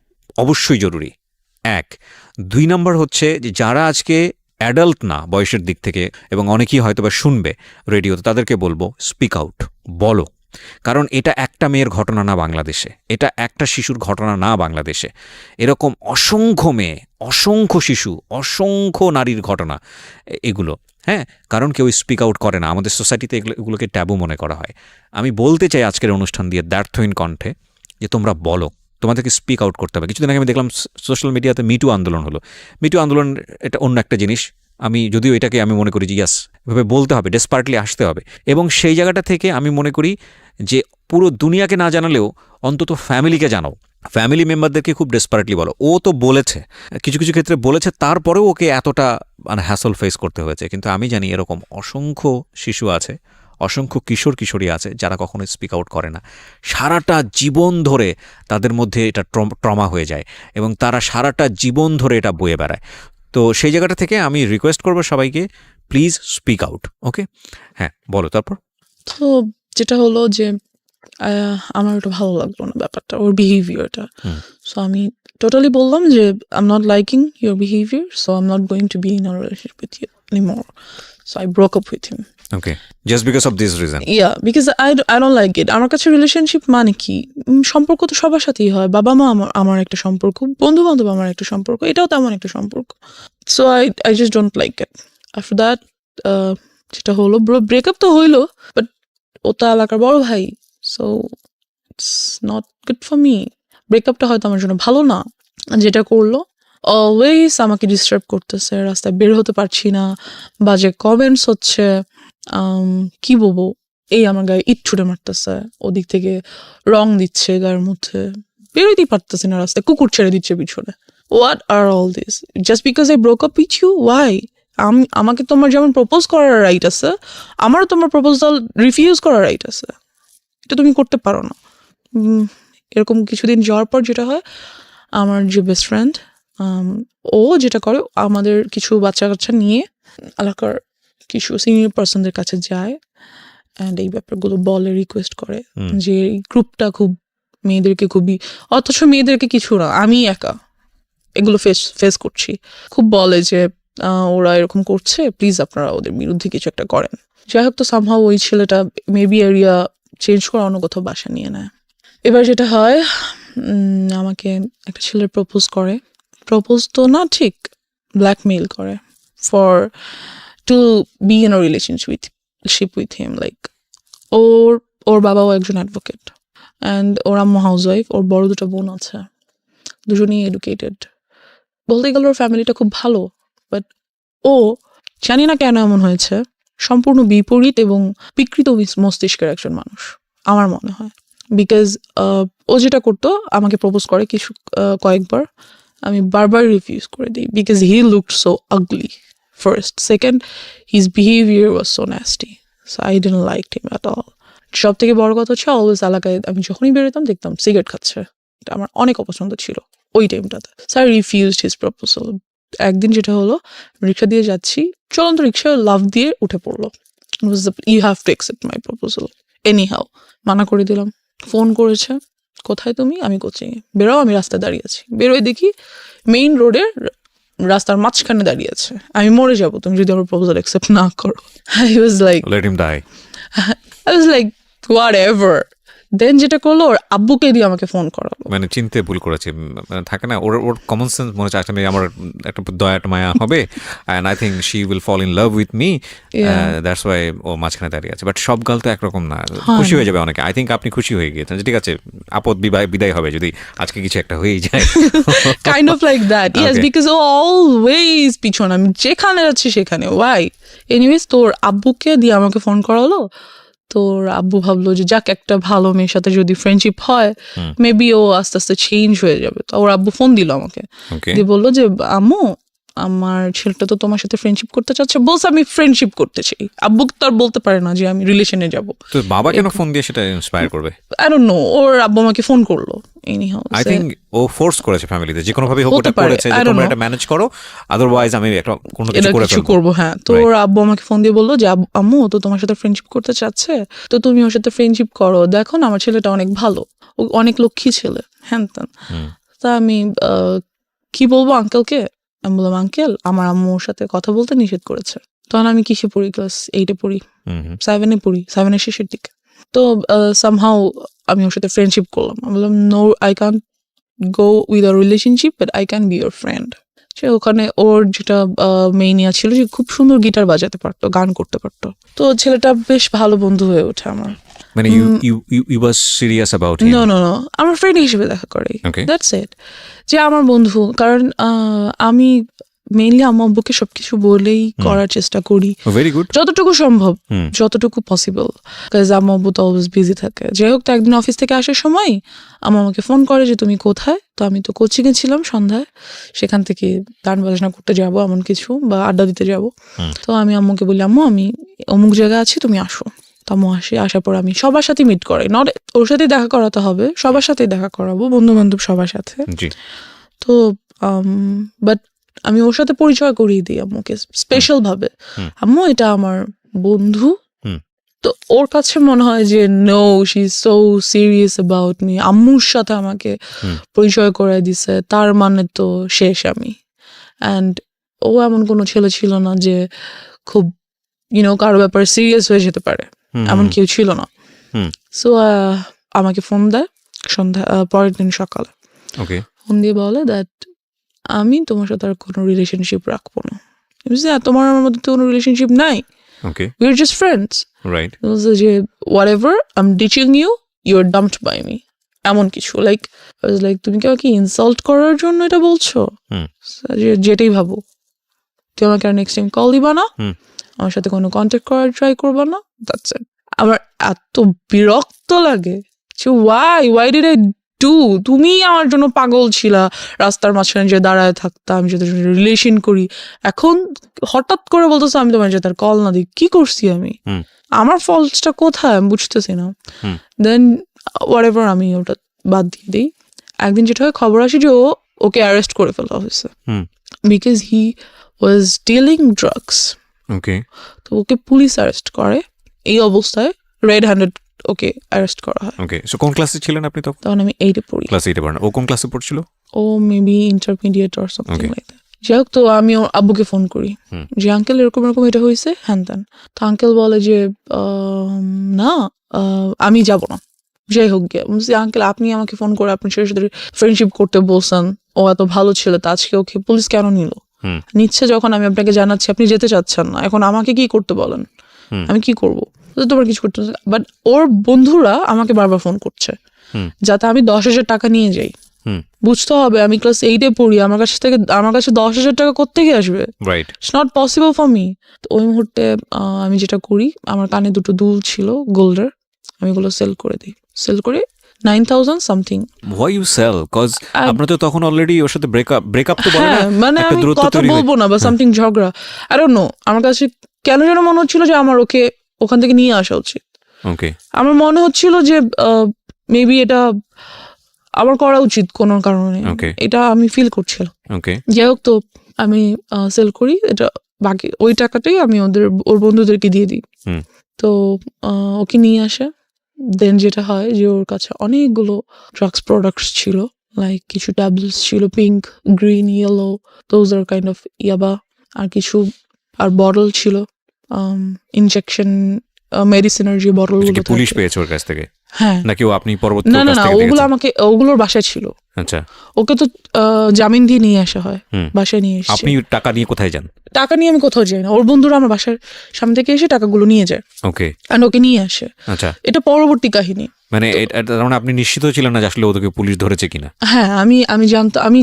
অবশ্যই জরুরি, এক। 2 নম্বর হচ্ছে যে যারা আজকে অ্যাডাল্ট না বয়সের দিক থেকে, এবং অনেকেই হয়তো বা শুনবে রেডিওতে, তাদেরকে বলবো স্পিক আউট, বলো। কারণ এটা একটা মেয়ের ঘটনা না বাংলাদেশে, এটা একটা শিশুর ঘটনা না বাংলাদেশে, এরকম অসংখ্য মেয়ে, অসংখ্য শিশু, অসংখ্য নারীর ঘটনা এগুলো। হ্যাঁ, কারণ কেউ স্পিক আউট করে না, আমাদের সোসাইটিতে এগুলোকে ট্যাবু মনে করা হয়। আমি বলতে চাই আজকের অনুষ্ঠান দিয়ে দ্ব্যর্থহীন কণ্ঠে যে তোমরা বলো, তোমাদেরকে স্পিক আউট করতে হবে। কিছুদিন আগে আমি দেখলাম সোশ্যাল মিডিয়াতে মিটু আন্দোলন হলো। মিটু আন্দোলন এটা অন্য একটা জিনিস, যদিও এটাকে আমি মনে করি যে ইয়াস, এভাবে বলতে হবে, ডেসপার্টলি আসতে হবে। এবং সেই জায়গাটা থেকে আমি মনে করি যে পুরো দুনিয়াকে না জানালেও অন্তত ফ্যামিলিকে জানাও, ফ্যামিলি মেম্বারদেরকে খুব ডেসপারেটলি বলো। ও তো বলেছে, কিছু কিছু ক্ষেত্রে বলেছে, তারপরেও ওকে এতটা হ্যাসল ফেস করতে হয়েছে। কিন্তু আমি জানি এরকম অসংখ্য শিশু আছে, অসংখ্য কিশোর কিশোরী আছে যারা কখনো স্পিক আউট করে না। সারাটা জীবন ধরে তাদের মধ্যে এটা ট্রমা হয়ে যায়, এবং তারা সারাটা জীবন ধরে এটা বয়ে বেড়ায়। তো সেই জায়গাটা থেকে আমি রিকোয়েস্ট করবো সবাইকে, প্লিজ স্পিক আউট। ওকে, হ্যাঁ বলো তারপর। তো যেটা হলো যে আমার ওটা ভালো লাগলো না ব্যাপারটা, ওর বিহেভিয়ারটা। হুম। সো আমি টোটালি বললাম যে I am not liking your behaviour, so I am not going to be in a relationship with you anymore. So I broke up with him. Okay, just because of this reason. Because I don't like it. আমার কাছে relationship মানে কি, সম্পর্ক তো সবার সাথেই হয়। বাবা মা আমার একটা সম্পর্ক, বন্ধু বান্ধব আমার একটা সম্পর্ক, এটাও তেমন একটা সম্পর্ক। So I just don't like it. After that যেটা হলো, ব্রেকআপ তো হইলো, বাট ও তো এলাকার বড় ভাই, so it's not good for me. ব্রেকআপটা হয়তো আমার জন্য ভালো না। যেটা করলো, অলওয়েজ আমাকে ডিস্টার্ব করতেছে, রাস্তায় বের হতে পারছি না, বাজে কমেন্টস হচ্ছে, কি বলবো, এই আমার গায়ে ইট ছুটে মারতেছে, ওদিক থেকে রং দিচ্ছে গায়ের মধ্যে, বেরোতেই পারতেছি না রাস্তায়, কুকুর ছেড়ে দিচ্ছে পিছনে। What are all this just because I broke up with you? Why? আমাকে তোমার যেমন প্রপোজ করার রাইট আছে, আমারও তোমার প্রপোজাল রিফিউজ করার রাইট আছে। এটা তুমি করতে পারো না। এরকম কিছুদিন যাওয়ার পর যেটা হয়, আমার যে বেস্ট ফ্রেন্ড, ও যেটা করে, আমাদের কিছু বাচ্চা কাচ্চা নিয়ে এলাকার কিছু সিনিয়র পার্সনদের কাছে যায় অ্যান্ড এই ব্যাপারগুলো বলে, রিকোয়েস্ট করে যে এই গ্রুপটা খুব মেয়েদেরকে খুবই, অথচ মেয়েদেরকে কিছু না, আমি একা এগুলো ফেস করছি, খুব বলে যে ওরা এরকম করছে, প্লিজ আপনারা ওদের বিরুদ্ধে কিছু একটা করেন। যাই হোক, তো সামহাও ওই ছেলেটা মেবি এরিয়া চেঞ্জ করে অন্য কোথাও বাসা নিয়ে নেয়। এবার যেটা হয়, আমাকে একটা ছেলে প্রপোজ তো না ঠিক, ব্ল্যাকমেইল করে for to be in a relationship with him. Like ওর বাবাও একজন অ্যাডভোকেট অ্যান্ড ওর আম্মু হাউস ওয়াইফ, ওর বড় দুটো বোন আছে, দুজনেই এডুকেটেড। বলতে গেলে ওর ফ্যামিলিটা খুব ভালো, বাট ও জানি না কেন এমন হয়েছে, সম্পূর্ণ বিপরীত এবং বিকৃত মস্তিষ্কের একজন মানুষ আমার মনে হয়। বিকজ ও যেটা করতো, আমাকে প্রপোজ করে কয়েকবার, আমি বারবার রিফিউজ করে দিই, because he looked so ugly first, second his behaviour was so nasty, so I didn't like him at all. সব থেকে বড় কথা হচ্ছে, অলওয়েজ এলাকায় আমি যখনই বেরোতাম দেখতাম সিগারেট খাচ্ছে, এটা আমার অনেক অপছন্দ ছিল ওই টাইমটাতে। So I refused his proposal. একদিন যেটা হলো, রিক্সা দিয়ে যাচ্ছি, চলন্ত রিক্সা লাভ দিয়ে উঠে পড়লো, you have to accept my proposal anyhow. মানা করে দিলাম। ফোন করেছে, কোথায় তুমি? আমি কোচিংয়ে। বেরো, আমি রাস্তায় দাঁড়িয়ে আছি। বেরোয় দেখি মেইন রোডের রাস্তার মাঝখানে দাঁড়িয়ে আছে। আমি মরে যাবো তুমি যদি আমার প্রপোজাল অ্যাকসেপ্ট না করো। I was like whatever. Then যেটা করলো, ওর আব্বুকে দিয়ে আমাকে ফোন করালো। মানে চিনতে ভুল করেছে, মানে থাকে না, ওর কমন সেন্স মনে হচ্ছে একটা মেয়ে আমার একটা দয়া মায়া হবে, and I think she will fall in love with me, that's why ও মাঝখানে দাঁড়িয়ে আছে। বাট সব গাল তো একরকম না, খুশি হয়ে যাবে অনেকে। আই থিঙ্ক আপনি খুশি হয়ে গিয়েছেন, ঠিক আছে, আপদ বিদায় হবে যদি আজকে কিছু একটা হয়েই যায়। Kind of like that, yes, because ও অলওয়েজ পিছন, আমি যেখানে যাচ্ছি সেখানে। ওয়াই? এনিওয়েজ, তোর আব্বুকে দিয়ে আমাকে ফোন করালো। তোর আব্বু ভাবলো যে যাক, একটা ভালো মেয়ের সাথে যদি ফ্রেন্ডশিপ হয়, মেবি ও আস্তে আস্তে চেঞ্জ হয়ে যাবে। তো ওর আব্বু ফোন দিল আমাকে, দিয়ে বললো যে আম্মু, আমার ছেলেটা তো তোমার সাথে ফ্রেন্ডশিপ করতে চাচ্ছে। বলছে আমি ফ্রেন্ডশিপ করতে চাই। আব্বু তো আর বলতে পারে না যে আমি রিলেশনে যাব। তো বাবা কেন ফোন দিয়ে সেটা ইন্সপায়ার করবে? আই ডোন্ট নো, ওর আব্বু আমাকে ফোন করলো। এনিহাউ, আই থিঙ্ক ও ফোর্স করেছে ফ্যামিলিতে, যে কোনো ভাবে হোক ওটা করেছে যে তোমরা এটা ম্যানেজ করো, আদারওয়াইজ আমি একটা কোনো কিছু করবো। হ্যাঁ, তো ওর আব্বু আমাকে ফোন দিয়ে বললো যে আম্মু, ও তো তোমার সাথে ফ্রেন্ডশিপ করতে চাচ্ছে, তো তুমি ওর সাথে ফ্রেন্ডশিপ করো, দেখো না আমার ছেলেটা অনেক ভালো, ও অনেক লক্ষ্মী ছেলে, হ্যান ত্যান। তা আমি কি বলবো আঙ্কেলকে? আমি বললাম, আঙ্কেল, আমার আম্মুর সাথে কথা বলতে নিষেধ করেছে। তখন আমি কিসে পড়ি? ক্লাস 8-এ পড়ি, 7-এ পড়ি, 7-এর শেষের দিকে। তো সামহাউ আমি ওর সাথে ফ্রেন্ডশিপ করলাম। আমি বললাম, no, I can't go with a relationship, but I can be your friend. সে ওখানে ওর যেটা মেইনিয়া ছিল, যে খুব সুন্দর গিটার বাজাতে পারতো, গান করতে পারতো। তো ছেলেটা বেশ ভালো বন্ধু হয়ে ওঠে আমার। মানে you was serious about him? No, আমার ফ্রেন্ড হিসেবে দেখা করে, Okay. That's it. যে আমার বন্ধু, কারণ আমি মেইনলি আমার আব্বুকে সবকিছু বলেই করার চেষ্টা করি, ভেরি গুড, যতটুকু সম্ভব, যতটুকু পসিবল, কাজ আমার আব্বু তো অলওয়েজ বিজি থাকে। যাই হোক, তো একদিন অফিস থেকে আসার সময় আমাকে ফোন করে যে তুমি কোথায়? তো আমি তো কোচিংয়ে ছিলাম সন্ধ্যায়, সেখান থেকে গান বাজনা করতে যাবো এমন কিছু, বা আড্ডা দিতে যাব। তো আমি আম্মুকে বলি, আম্মু আমি অমুক জায়গায় আছি, তুমি আসো। তো আম্মু আসার পর আমি সবার সাথে মিট করাই, নট ওর সাথেই দেখা করাতে হবে, সবার সাথেই দেখা করাবো, বন্ধু বান্ধব সবার সাথে। তো বাট আমি ওর সাথে পরিচয় করিয়ে দিই আম্মুকে স্পেশাল ভাবে, আম্মু এটা আমার বন্ধু, তো ওর কাছে মনে হয় যে no she is so serious about me, আম্মুর সাথে আমাকে পরিচয় করে দিছে, তার মানে তো শেষ আমি। অ্যান্ড ও এমন কোনো ছেলে ছিল না যে খুব কারো ব্যাপারে সিরিয়াস হয়ে যেতে পারে, এমন কেউ ছিল না। সো আমাকে ফোন দেয় সন্ধ্যা পরের দিন সকালে, ওকে, ফোন দিয়ে বলে দ্যাট আমি তোমার সাথে আর কোনো রিলেশনশিপ রাখবো না। তোমার আমার মধ্যে তো কোনো রিলেশনশিপ নাই, okay, we are just friends. Right, যে whatever I am ditching you, you are dumped by me, এমন কিছু। লাইক তুমি কি আমাকে ইনসাল্ট করার জন্য এটা বলছো? যেটাই ভাবো, তুই আমাকে আর নেক্সট টাইম কল দিবা না, আমার সাথে কোনো কন্ট্যাক্ট করার ট্রাই করবা না, দ্যাটস ইট। আমার এত বিরক্ত লাগে যে ওয়াই ডিড আই ডু, তুমি আমার জন্য পাগল ছিলা, রাস্তার মাঝখানে যে দাঁড়ায় থাকতাম, আমি সাথে রিলেশন করি, এখন হঠাৎ করে বলতেছো আমি তোমার সাথে কল না দিই, কি করছি আমি? আমার ফল্টসটা কোথায় আমি বুঝতেছি না। দেন হোয়াটএভার, আমি ওটা বাদ দিয়ে দিই। একদিন যেটা হয়, খবর আসে যে ওকে অ্যারেস্ট করে ফেলা হয়েছে because he was dealing drugs. Okay, তো ওকে পুলিশ অ্যারেস্ট করে, এই অবস্থায় রেড হ্যান্ডেড ওকে অ্যারেস্ট করা হয়। ওকে। সো কোন ক্লাসে ছিলেন আপনি তখন? তখন আমি 8-এ পড়ি। ক্লাস 8-এ পড়েন। ও কোন ক্লাসে পড়ছিল? ও maybe intermediate or something like that. যাই হোক, তো আমি ওর আব্বুকে ফোন করি যে আঙ্কেল এরকম এরকম এটা হয়েছে, হ্যান ত্যান। তো আঙ্কেল বলে যে না, আমি যাব না। যাই হোক গিয়ে আঙ্কেল, আপনি আমাকে ফোন করে আপনার ছেলের সাথে ফ্রেন্ডশিপ করতে বলছেন, ও এত ভালো ছিল, তা আজকে ওকে পুলিশ কেন নিল? নিচ্ছে যখন আমি আপনাকে জানাচ্ছি, আপনি যেতে চাচ্ছেন না, এখন আমাকে কি করতে বলেন? আমি কি করবো? তোমার কিছু করতে, বাট ওর বন্ধুরা আমাকে বারবার ফোন করছে যাতে আমি 10,000 টাকা নিয়ে যাই। বুঝতে হবে আমি ক্লাস 8-এ পড়ি, আমার কাছে 10,000 টাকা কোত্থেকে আসবে? Right, it's not possible for me. তো ওই মুহূর্তে আমি যেটা করি, আমার কানে 2টো দুল ছিল গোল্ডের, আমি এগুলো সেল করে দিই। সেল করে 9,000 something. Why you sell? Cause আপনার তো তখন অলরেডি ওর সাথে ব্রেকআপ তো বলে না, হ্যাঁ, মানে একটা আমি দূরত্ব কথা তৈরি বলবো না বা সামথিং ঝগড়া, আই ডোন্ট নো, আমার কাছে কেন যেন মনে হচ্ছিল যে আমার ওকে ওখান থেকে নিয়ে আসা উচিত। ওকে, আমার মনে হচ্ছিল যে মেবি এটা আমার করা উচিত কোনো কারণে, এটা আমি ফিল করছিলাম। ওকে, যাই হোক, তো আমি সেল করি এটা, বাকি ওই টাকাটাই আমি ওর বন্ধুদেরকে দিয়ে দিই। তো ওকে নিয়ে আসে। দেন যেটা হয় যে ওর কাছে অনেকগুলো ড্রাগস প্রোডাক্টস ছিল, লাইক কিছু ট্যাবলেটস ছিল, pink, green, yellow, those are kind of ইয়াবা, আর কিছু আর বটল ছিল, ইনজেকশন মেডিসিনের যে বটল। পুলিশ পেয়েছে ওর কাছ থেকে? হ্যাঁ। নাকি ও আপনি পরবর্তী? না, ওগুলোর বাসায় ছিল। আচ্ছা। ওকে তো জামিন দিয়ে নিয়ে আসা হয়, বাসায় নিয়ে এসে। আপনি টাকা নিয়ে কোথায় যান? টাকা নিয়ে আমি কোথাও যাই না, ওর বন্ধুরা আমার বাসার সামনে থেকে এসে টাকাগুলো নিয়ে যায়। ওকে, এন্ড ওকে নিয়ে আসে। আচ্ছা, এটা পরবর্তী কাহিনী। মানে তার মানে আপনি নিশ্চিত ছিলেন না যে আসলে ওদেরকে পুলিশ ধরেছে কিনা? হ্যাঁ, আমি জানতো, আমি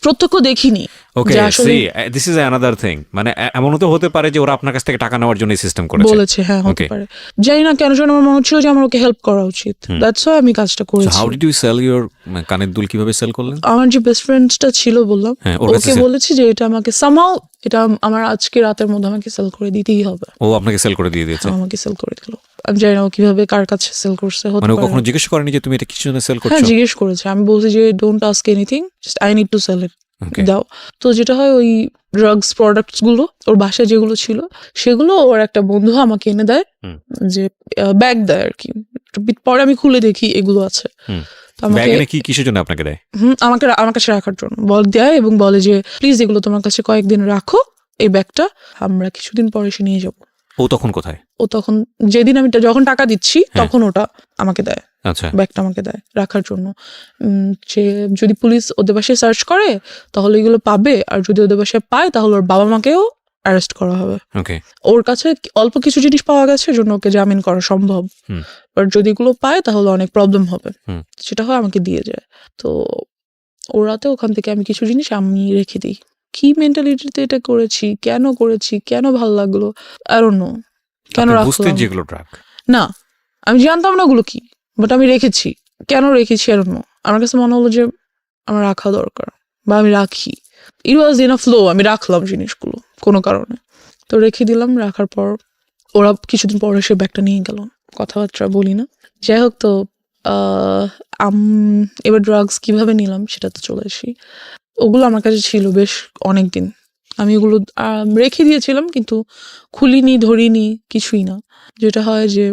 প্রত্যক্ষ দেখিনি। Okay, see this is another thing. মানে এমনও তো হতে পারে যে ওরা আপনার কাছ থেকে টাকা নেওয়ার জন্য সিস্টেম করেছে বলেছে। হ্যাঁ, হতে পারে, জানি না কেন যেন আমার মনে হচ্ছিল যে আমার ওকে হেল্প করা উচিত, দ্যাটস হোয়াই আমি কাজটা করেছি। How did you sell your কানের দুল? কিভাবে সেল করলেন? আমার যে বেস্ট ফ্রেন্ডটা ছিল বললাম, ওকে বলেছি যে এটা আমাকে সামহাউ, এটা আমার আজকে রাতের মধ্যে আমাকে সেল করে দিতেই হবে। ও আপনাকে সেল করে দিয়ে দিয়েছে? আমাকে সেল করে দিল। আমি জানি না কিভাবে কার কাছে সেল করছে। মানে কখনো জিজ্ঞেস করেনি যে তুমি এটা কিছু জন্য সেল করছো? হ্যাঁ, জিজ্ঞেস করেছে। আমি বলছি যে don't ask anything, just I need to sell it, দাও। তো যেটা হয়, ওই ড্রাগস প্রোডাক্টস গুলো ওর বাসায় যেগুলো ছিল সেগুলো ওর একটা বন্ধু আমাকে এনে দেয়, যে ব্যাগ দেয় আর কি। পরে আমি খুলে দেখি এগুলো আছে। কিসের জন্য আপনাকে দেয়? আমার কাছে রাখার জন্য দেয়, এবং বলে যে প্লিজ এগুলো তোমার কাছে কয়েকদিন রাখো, এই ব্যাগটা আমরা কিছুদিন পরে এসে নিয়ে যাবো। ও তখন কোথায়? ও তখন যেদিন আমি যখন টাকা দিচ্ছি তখন ওটা আমাকে দেয়। আচ্ছা, ব্যাগটা আমাকে দেয় রাখার জন্য, যে যদি পুলিশ ওদের বাসায় সার্চ করে তাহলে এগুলো পাবে, আর যদি ওদের বাসায় পায় তাহলে ওর বাবা মাকেও অ্যারেস্ট করা হবে। ওকে, ওর কাছে অল্প কিছু জিনিস পাওয়া গেছে, জন্য ওকে জামিন করা সম্ভব, বাট যদি এগুলো পায় তাহলে অনেক প্রবলেম হবে। সেটা হয় আমাকে দিয়ে যায়। তো ওরাতে ওখান থেকে আমি কিছু জিনিস আমি রেখে দিই। কি মেন্টালিটিতে এটা করেছি, কেন ভালো লাগলো, আই ডোন্ট নো কেন রাখলাম। যেগুলো ড্রাগ না, আমি জানতাম না ওগুলো কি, বাট আমি রেখেছি। কেন রেখেছি আই ডোন্ট নো। আমার কাছে মনে হলো যে আমার রাখা দরকার, বা আমি রাখি। ইট ওয়াজ ইন আ ফ্লো, আমি রাখলাম জিনিসগুলো কোনো কারণে। তো রেখে দিলাম। রাখার পর ওরা কিছুদিন পর এসে ব্যাগটা নিয়ে গেল, কথাবার্তা বলি না। যাই হোক, তো এবার ড্রাগস কিভাবে নিলাম সেটা তো চলে আসি। ওগুলো আমার কাছে ছিল বেশ অনেক দিন, আমি এগুলো রেখে দিয়েছিলাম, কিন্তু খুলিনি, ধরিনি, কিছুই না। যেটা হয় যে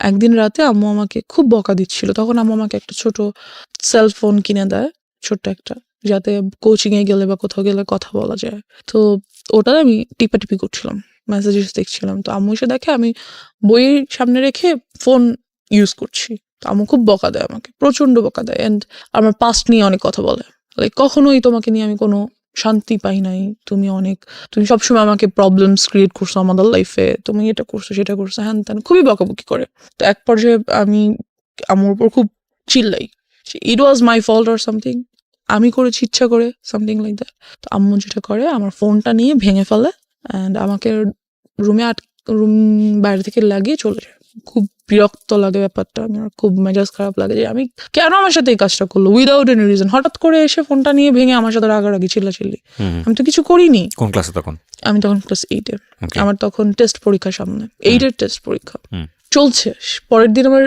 একদিন রাতে আম্মু আমাকে খুব বকা দিচ্ছিল, তখন আম্মু আমাকে একটা ছোট সেলফোন কিনে দেয়, ছোট্ট একটা, যাতে কোচিং এ গেলে বা কোথাও গেলে কথা বলা যায়। তো ওটা আমি টিপাটিপি করছিলাম, মেসেজেস দেখছিলাম, তো আম্মু এসে দেখে আমি বইয়ের সামনে রেখে ফোন ইউজ করছি। তো আম্মু খুব বকা দেয় আমাকে, প্রচন্ড বকা দেয়, অ্যান্ড আমার পাস্ট নিয়ে অনেক কথা বলে, লাইক কখনোই তোমাকে নিয়ে আমি কোনো শান্তি পাই নাই, তুমি সবসময় আমাকে প্রবলেমস ক্রিয়েট করছো আমাদের লাইফে, তুমি এটা করছো সেটা করছো, হ্যান ত্যান, খুবই বকাবকি করে। তো এক পর্যায়ে আমি আমার উপর খুব চিল্লাই, ইট ওয়াজ মাই ফল্ট অর সামথিং, আমি করেছি ইচ্ছা করে, সামথিং লাইক দ্যাট। তো আম্মু যেটা করে, আমার ফোনটা নিয়ে ভেঙে ফেলে অ্যান্ড আমাকে রুম বাইরে থেকে লাগিয়ে চলে যায়। খুব বিরক্ত লাগে ব্যাপারটা, আমার খুব মেজাজ খারাপ লাগে যে আমি কেন আমার সাথে এই কাজটা করলো উইদাউট এনি রিজন, হঠাৎ করে এসে ফোনটা নিয়ে ভেঙে আমার সাথে রাগারাগি, চিল্লাচিল্লি। আমি তো কিছু করিনি। কোন ক্লাসে তখন? আমি তখন ক্লাস 8-এ। Okay. আমার তখন টেস্ট পরীক্ষা সামনে, 8-এর টেস্ট পরীক্ষা চলছে, পরের দিন আমার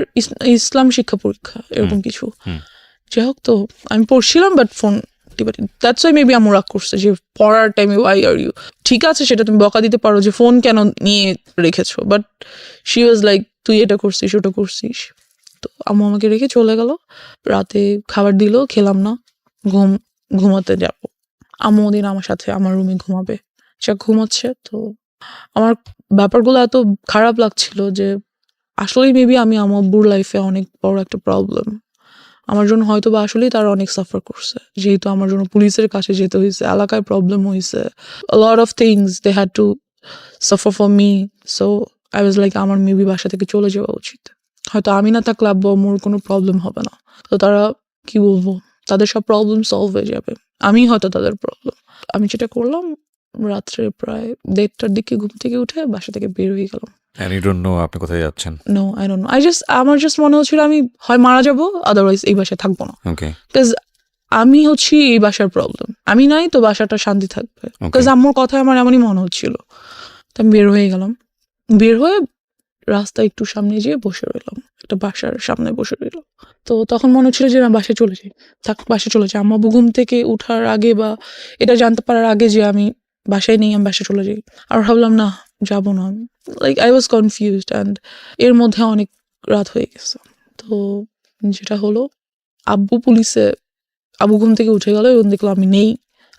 ইসলাম শিক্ষা পরীক্ষা, এরকম কিছু। যাই হোক, তো আমি পড়ছিলাম, but phone that's why maybe আমার রাগ করছে যে পড়ার টাইমে ওয়াই আর ইউ, ঠিক আছে সেটা তুমি বকা দিতে পারো যে ফোন কেন নিয়ে রেখেছো, বাট শি ওয়াজ লাইক তুই এটা করছিস ওটা করছিস। তো আম্মু আমাকে রেখে চলে গেল, রাতে খাবার দিল, খেলাম না, ঘুমাতে যাব। আম্মু ওদিন আমার সাথে আমার রুমে ঘুমাবে, সে ঘুমাচ্ছে। তো আমার ব্যাপারগুলো এত খারাপ লাগছিল যে আসলেই মেবি আমি আমার আব্বুর লাইফে অনেক বড় একটা প্রবলেম, আমার জন্য হয়তো বা আসলেই তারা অনেক সাফার করছে, যেহেতু আমার জন্য পুলিশের কাছে যেতে হয়েছে, এলাকায় প্রবলেম হয়েছে, a lot of things they had to suffer for me, so I was like আমার মেবি বাসা থেকে চলে যাওয়া উচিত, হয়তো আমি না থাকলে আব্বু আম্মুর কোনো প্রবলেম হবে না, তো তারা কি বলবো, তাদের সব প্রবলেম সলভ হয়ে যাবে, আমি হয়তো তাদের প্রবলেম। আমি যেটা করলাম, রাত্রে প্রায় 1:30টার দিকে ঘুম থেকে উঠে বাসা থেকে বের হয়ে গেলাম। And you don't know আপনি কোথায় যাচ্ছেন? নো, আই ডোন্ট নো, আমার জাস্ট মনে হচ্ছিল আমি হয় মারা যাবো, আদারওয়াইজ এই বাসায় থাকবো না। ওকে। বিকজ আমি হচ্ছি এই বাসার প্রবলেম, আমি নাই তো বাসাটা শান্তি থাকবে, বিকজ আম্মুর কথা আমার এমনই মনে হচ্ছিল। তো আমি বের হয়ে গেলাম, বের হয়ে রাস্তা একটু সামনে যেয়ে বসে রইলাম, একটা বাসার সামনে বসে রইলাম। তো তখন মনে হচ্ছিল যে না, বাসায় চলে যাই, বাসায় চলে যাই, আম্মু ঘুম থেকে উঠার আগে বা এটা জানতে পারার আগে যে আমি বাসায় নেই, আমি বাসায় চলে যাই। আর ভাবলাম না, যাবো না, like I was confused, and এর মধ্যে অনেক রাত হয়ে গেছে। তো যেটা হলো, আব্বু ঘুম থেকে উঠে গেল এবং দেখলো আমি নেই,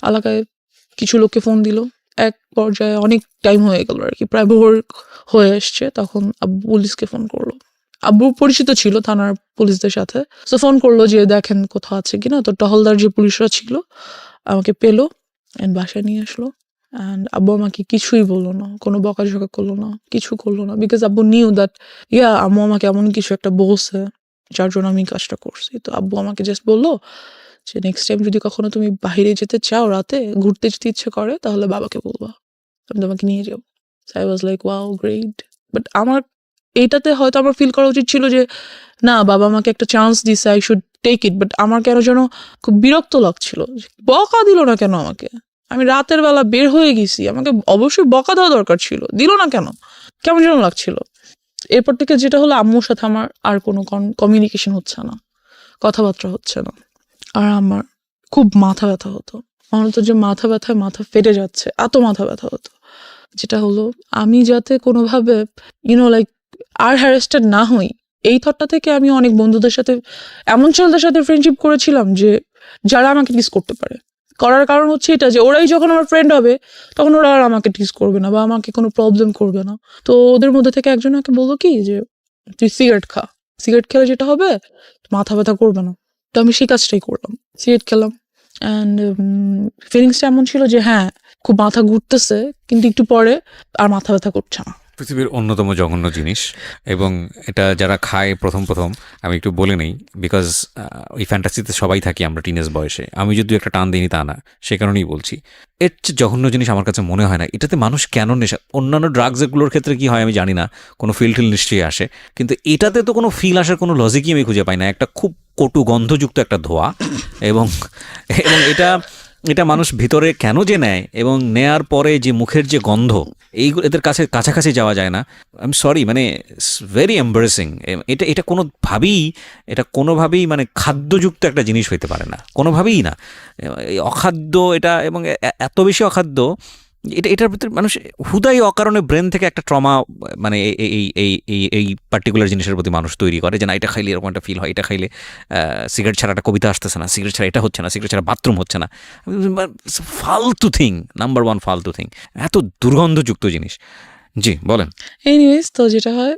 এলাকায় কিছু লোককে ফোন দিল, এক পর্যায়ে অনেক টাইম হয়ে গেল আর কি, প্রায় ভোর হয়ে আসছে, তখন আব্বু পুলিশকে ফোন করলো। আব্বু পরিচিত ছিল থানার পুলিশদের সাথে, তো ফোন করলো যে দেখেন কোথাও আছে কিনা। তো টহলদার যে পুলিশরা ছিল আমাকে পেলো অ্যান্ড বাসায় নিয়ে আসলো, অ্যান্ড আব্বু আমাকে কিছুই বললো না, কোনো বকাঝকা করলো না, কিছু করলো না, বিকজ আব্বু নিউ দ্যাট আম্মু আমাকে এমন কিছু একটা বলছে যার জন্য আমি কাজটা করছি। তো আব্বু আমাকে জাস্ট বললো যে নেক্সট টাইম যদি কখনো তুমি বাইরে যেতে চাও, রাতে ঘুরতে যেতে ইচ্ছে করে, তাহলে বাবাকে বলবা, আমি তোমাকে নিয়ে যাবো। I was like wow great, but আমার এইটাতে হয়তো আমার ফিল করা উচিত ছিল যে না, বাবা আমাকে একটা চান্স দিছে, I should take it, but আমার কেন যেন খুব বিরক্ত লাগছিল, বকা দিল না কেন আমাকে, আমি রাতের বেলা বের হয়ে গেছি, আমাকে অবশ্যই বকা দেওয়া দরকার ছিল, দিল না কেন, কেমন যেন লাগছিল। এরপর থেকে যেটা হলো, আম্মুর সাথে আমার আর কোনো কমিউনিকেশন হচ্ছে না, কথাবার্তা হচ্ছে না, আর আমার খুব মাথা ব্যথা হতো, মনে হতো যে মাথা ব্যথায় মাথা ফেটে যাচ্ছে, এত মাথা ব্যথা হতো। যেটা হলো, আমি যাতে কোনোভাবে লাইক আর হ্যারাসড না হই, এই থটটা থেকে আমি অনেক বন্ধুদের সাথে, এমন ছেলেদের সাথে ফ্রেন্ডশিপ করেছিলাম যে যারা আমাকে টিস করতে পারে। করার কারণ হচ্ছে এটা যে ওরাই যখন আমার ফ্রেন্ড হবে তখন ওরা আর আমাকে টিস করবে না বা আমাকে কোনো প্রবলেম করবে না। তো ওদের মধ্যে থেকে একজন আমাকে বললো কি যে তুই সিগারেট খা, সিগারেট খেলে যেটা হবে মাথা ব্যথা করবে না। তো আমি সেই কাজটাই করলাম, সিগারেট খেলাম, অ্যান্ড ফিলিংসটা এমন ছিল যে হ্যাঁ খুব মাথা ঘুরতেছে, কিন্তু একটু পরে আর মাথা ব্যথা করছে না। পৃথিবীর অন্যতম জঘন্য জিনিস, এবং এটা যারা খায় প্রথম আমি একটু বলে নেই, বিকজ ওই ফ্যান্টাসিতে সবাই থাকি আমরা টিনেজ বয়সে, আমি যদি একটা টান দিইনি তা না, সে কারণেই বলছি। এর চেয়ে জঘন্য জিনিস আমার কাছে মনে হয় না, এটাতে মানুষ কেন নেশা, অন্যান্য ড্রাগসগুলোর ক্ষেত্রে কি হয় আমি জানি না, কোনো ফিল নিশ্চয়ই আসে, কিন্তু এটাতে তো কোনো ফিল আসার কোনো লজিকই আমি খুঁজে পাই না, একটা খুব কটু গন্ধযুক্ত একটা ধোঁয়া, এবং এটা মানুষ ভিতরে কেন যে নেয়, এবং নেয়ার পরে যে মুখের যে গন্ধ, এইগুলো এদের কাছাকাছি যাওয়া যায় না। আই এম সরি, মানে ভেরি এম্বারেসিং। এটা কোনোভাবেই মানে খাদ্যযুক্ত একটা জিনিস হইতে পারে না, কোনোভাবেই না, অখাদ্য এটা, এবং এত বেশি অখাদ্য এটার ভিতরে মানুষ হুদাই অকারণে ব্রেন থেকে একটা ট্রমা মানে এই পার্টিকুলার জিনিসের প্রতি মানুষ তৈরি করে যে না এটা খাইলে এরকম একটা ফিল হয়, এটা খাইলে সিগারেট ছাড়া একটা কবিতা আসতেছে না, সিগারেট ছাড়া এটা হচ্ছে না, সিগারেট ছাড়া বাথরুম হচ্ছে না। ফালতু থিং, নাম্বার ওয়ান ফালতু থিং, এত দুর্গন্ধযুক্ত জিনিস। জি বলেন। এনিওয়েজ, তো যেটা হয়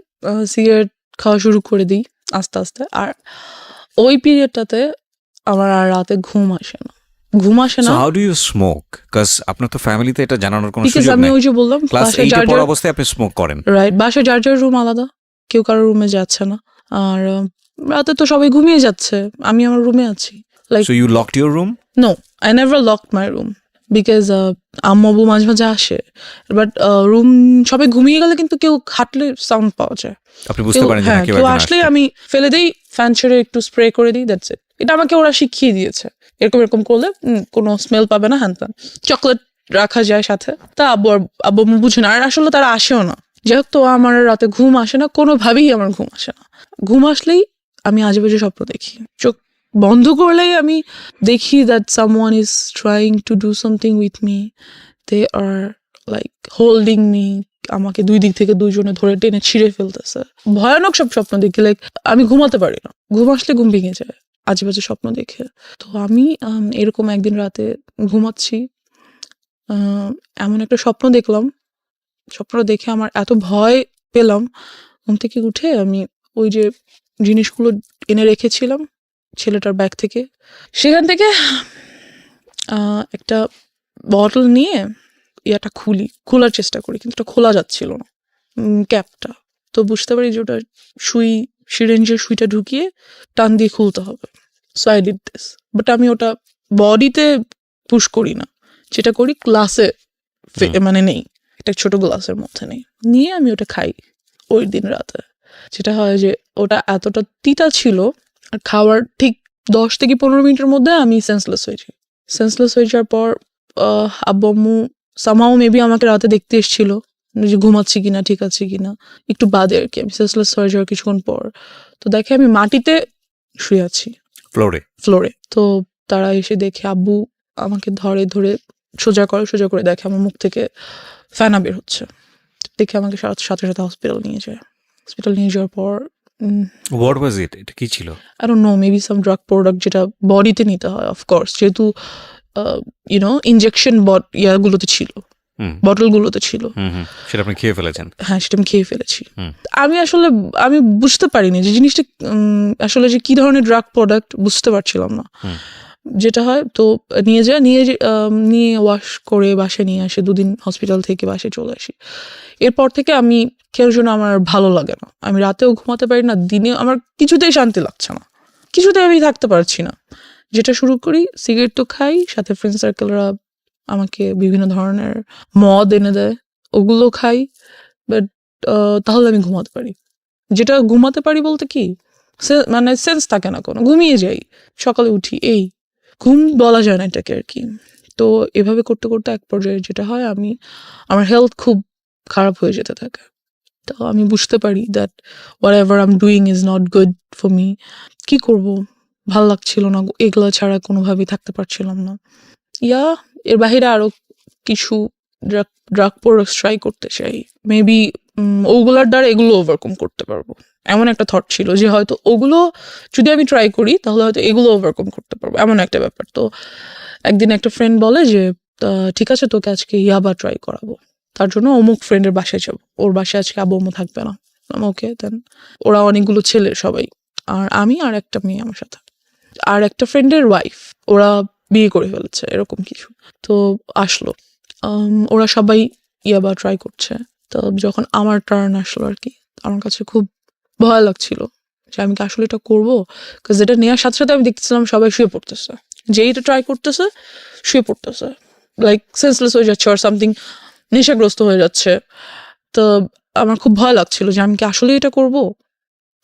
সিগারেট খাওয়া শুরু করে দিই আস্তে আস্তে। আর ওই পিরিয়ডটাতে আমার আর রাতে ঘুম আসে না। So how do you smoke? Because আপনার তো ফ্যামিলিতে এটা জানানোর কোনো বিকজ সুযোগ আমি নেই। ওই যে বললাম ক্লাস বাসায় 8 যার পড়া যার অবস্থায় আপনি স্মোক করেন। রাইট, বাসায় যার যার রুম আলাদা, কেউ কারোর রুমে যাচ্ছে না। আর রাতে তো সবাই ঘুমিয়ে যাচ্ছে, আমি আমার রুমে আছি। Like so you locked your room? No, I never locked my room because আম্মু আব্বু মাঝে মাঝে আসে, বাট রুম সবাই ঘুমিয়ে গেলে কিন্তু কেউ হাঁটলে সাউন্ড পাওয়া যায়। আপনি বুঝতে পারেন যে না, হ্যাঁ, কেউ কেউ একজন আসলেই আসছে। আমি ফেলে দিই, ফ্যান ছেড়ে একটু স্প্রে করে দিই, দ্যাটস ইট। এটা আমাকে ওরা শিখিয়ে দিয়েছে, এরকম এরকম করলে কোনো স্মেল পাবে না, হ্যান ত্যান। চকলেট রাখা যায় সাথে, তা আব্বু আব্বু আম্মু বুঝে না, আর আসলে তারা আসেও না। যাই হোক, তো আমার রাতে ঘুম আসে না, কোনোভাবেই আমার ঘুম আসে না। ঘুম আসলেই আমি আজেবাজে স্বপ্ন দেখি। চোখ বন্ধ করলেই আমি দেখি that someone is trying to do something with me, they are like holding me, আমাকে দুই দিক থেকে দুইজনে ধরে টেনে ছিঁড়ে ফেলতেছে। ভয়ানক সব স্বপ্ন দেখি, লাইক আমি ঘুমাতে পারি না, ঘুম আসলে ঘুম ভেঙে যায় আজেবাজে স্বপ্ন দেখে। তো আমি এরকম একদিন রাতে ঘুমাচ্ছি, এমন একটা স্বপ্ন দেখলাম। স্বপ্নটা দেখে আমার এত ভয় পেলাম, ঘুম থেকে উঠে আমি ওই যে জিনিসগুলো এনে রেখেছিলাম ছেলেটার ব্যাগ থেকে, সেখান থেকে একটা বটল নিয়ে ইয়াটা খোলার চেষ্টা করি, কিন্তু এটা খোলা যাচ্ছিল না, ক্যাপটা। তো বুঝতে পারি যে ওটা সিরিঞ্জের সুইটা ঢুকিয়ে টান দিয়ে খুলতে হবে। So I did this, but আমি ওটা বডিতে পুশ করি না, যেটা করি গ্লাসে, মানে নেই, একটা ছোট গ্লাসের মধ্যে নেই, নিয়ে আমি ওটা খাই ওই দিন রাতে। যেটা হয় যে ওটা এতটা তিতা ছিল, আর খাওয়ার ঠিক 10 থেকে 15 মিনিটের মধ্যে আমি সেন্সলেস হয়ে যাই। সেন্সলেস হয়ে যাওয়ার পর আব্বু আম্মু সামহাও মেবি আমাকে রাতে দেখতে এসেছিল যে ঘুমাচ্ছি কিনা, ঠিক আছে কিনা, একটু বাদে আর কি। আমি সেন্সলেস হয়ে যাওয়ার কিছুক্ষণ পর তো দেখে আমি মাটিতে শুয়ে আছি, ফ্লোরে। তো তারা এসে দেখে, আব্বু আমাকে ধরে সোজা করে দেখে আমার মুখ থেকে ফেনা বের হচ্ছে। দেখে আমাকে সাথে সাথে হসপিটাল নিয়ে যায়। হসপিটাল নিয়ে যাওয়ার পর হোয়াট ওয়াজ ইট? এটা কি ছিল? I don't no, maybe some drug product, যেটা বডিতে নিতে হয় অফকোর্স, যেহেতু ইনজেকশন ইয়াগুলোতে ছিল, বটলগুলোতে ছিল। সেটা আপনি খেয়ে ফেলেছেন? হ্যাঁ, সেটা আমি খেয়ে ফেলেছি। আমি বুঝতে পারিনি যে জিনিসটা আসলে যে কি ধরনের ড্রাগ প্রোডাক্ট, বুঝতে পারছিলাম না। যেটা হয় তো নিয়ে ওয়াশ করে বাসায় নিয়ে আসে, 2 দিন হসপিটাল থেকে বাসায় চলে আসি। এরপর থেকে আমি কেউ জন্য আমার ভালো লাগে না, আমি রাতেও ঘুমাতে পারি না, দিনে আমার কিছুতেই শান্তি লাগছে না, কিছুতেই আমি থাকতে পারছি না। যেটা শুরু করি, সিগারেট তো খাই, সাথে ফ্রেন্ড সার্কেলরা আমাকে বিভিন্ন ধরনের মদ এনে দেয়, ওগুলো খাই, বাট তাহলে আমি ঘুমাতে পারি। যেটা ঘুমাতে পারি বলতে কি, মানে সেন্স থাকে না কোনো, ঘুমিয়ে যাই, সকালে উঠি, এই ঘুম বলা যায় না এটাকে আর কি। তো এভাবে করতে করতে এক পর্যায়ে যেটা হয়, আমার হেলথ খুব খারাপ হয়ে যেতে থাকে। তো আমি বুঝতে পারি that what ever I am doing is not good for me. কি করব, ভাল লাগছিল না, এগুলো ছাড়া কোনোভাবেই থাকতে পারছিলাম না। এর বাহিরে আরো কিছু ড্রাগ প্রোডাক্টস ট্রাই করতে চাই, মেবি ওগুলার দ্বারা এগুলো ওভারকাম করতে পারবো। এমন একটা থট ছিল যে হয়তো ওগুলো যদি আমি ট্রাই করি তাহলে হয়তো এগুলো ওভারকাম করতে পারবো, এমন একটা ব্যাপার। তো একদিন একটা ফ্রেন্ড বলে যে ঠিক আছে, তোকে আজকে ইয়াবা ট্রাই করাবো, তার জন্য অমুক ফ্রেন্ডের বাসায় যাবো, ওর বাসায় আজকে আব্বু আম্মু থাকবে না। ওকে, দেন ওরা অনেকগুলো ছেলে সবাই, আর আমি আর একটা মেয়ে আমার সাথে, আর একটা ফ্রেন্ডের ওয়াইফ, ওরা বিয়ে করে ফেলেছে এরকম কিছু। তো আসলো, ওরা সবাই ইয়াবা ট্রাই করছে। তো যখন আমার টার্ন আসলো আর কি, আমার কাছে খুব ভয় লাগছিল যে আমি কি আসলে এটা করবো, বিকজ এটা নেওয়ার সাথে সাথে আমি দেখতেছিলাম সবাই শুয়ে পড়তেছে, যেই এটা ট্রাই করতেছে শুয়ে পড়তেছে, লাইক সেন্সলেস হয়ে যাচ্ছে আর সামথিং, নেশাগ্রস্ত হয়ে যাচ্ছে। তো আমার খুব ভয় লাগছিল যে আমি কি আসলে এটা করব।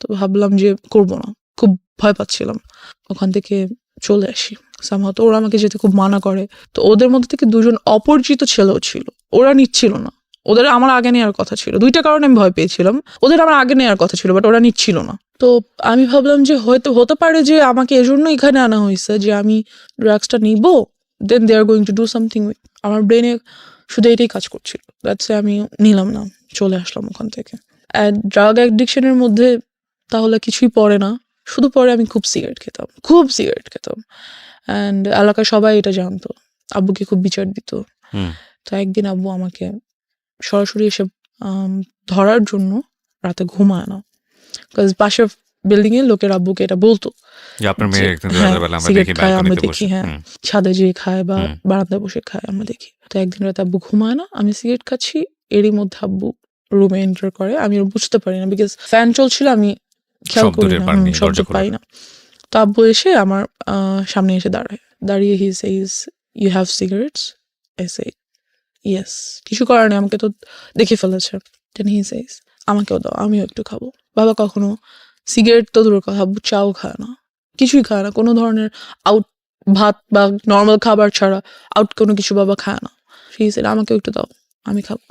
তো ভাবলাম যে করবো না, খুব ভয় পাচ্ছিলাম। ওখান থেকে চলে আসি সামহাও। তো ওরা আমাকে যেতে খুব মানা করে। তো ওদের মধ্যে থেকে 2জন অপরিচিত ছেলেও ছিল, ওরা নিচ্ছিল না, ওদের আমার আগে নেওয়ার কথা ছিল। 2টা কারণে আমি ভয় পেয়েছিলাম, ওদের আমার আগে নেওয়ার কথা ছিল, বাট ওরা নিচ্ছিল না। তো আমি ভাবলাম যে হয়তো হতে পারে যে আমাকে এজন্য এখানে আনা হয়েছে যে আমি ড্রাগসটা নিব, then they are going to do something. আমার ব্রেনে শুধু এটাই কাজ করছিল, দ্যাটস আমি নিলাম না, চলে আসলাম ওখান থেকে। অ্যান্ড ড্রাগ অ্যাডিকশনের মধ্যে তাহলে কিছুই পড়ে না, শুধু পরে আমি খুব সিগারেট খেতাম, অ্যান্ড এলাকায় সবাই এটা জানতো, আব্বুকে খুব বিচার দিত। তো একদিন আব্বু আমাকে সরাসরি এসে ধরার জন্য রাতে ঘুমায় না, বিকজ পাশের বিল্ডিং এর লোকের আব্বুকে এটা বলতো যে আপনার মেয়ে একদিন হ্যাঁ, রাতের বেলা আমরা সিগারেট দেখি খায়, আমরা ব্যালকনিতে দেখি, বসে। হ্যাঁ, ছাদে যেয়ে খায় বা হুম। বারান্দায় বসে খায়, আমরা দেখি। তো একদিন রাতে আব্বু ঘুমায় না, আমি সিগারেট খাচ্ছি, এরই মধ্যে আব্বু রুমে এন্টার করে। আমি আর বুঝতে পারি না, বিকজ ফ্যান চলছিল, আমি খেয়াল শব্দ করি টের না, পাননি, শব্দ দরজা খোলা। পাই না। তো আব্বু এসে আমার সামনে এসে দাঁড়িয়ে he says, you have cigarettes? I say yes. কিছু করার নেই, আমাকে তো দেখে ফেলেছে। দেন হি সেইজ, আমাকেও দাও, আমিও একটু খাবো। বাবা কখনো সিগারেট তো দূরের কথা, আব্বু চাও খায় না, কিছুই খায় না, কোনো ধরনের আউট ভাত বা নর্মাল খাবার ছাড়া আউট কোনো কিছু বাবা খায় না। হি সেড, আমাকেও একটু দাও, আমি খাবো।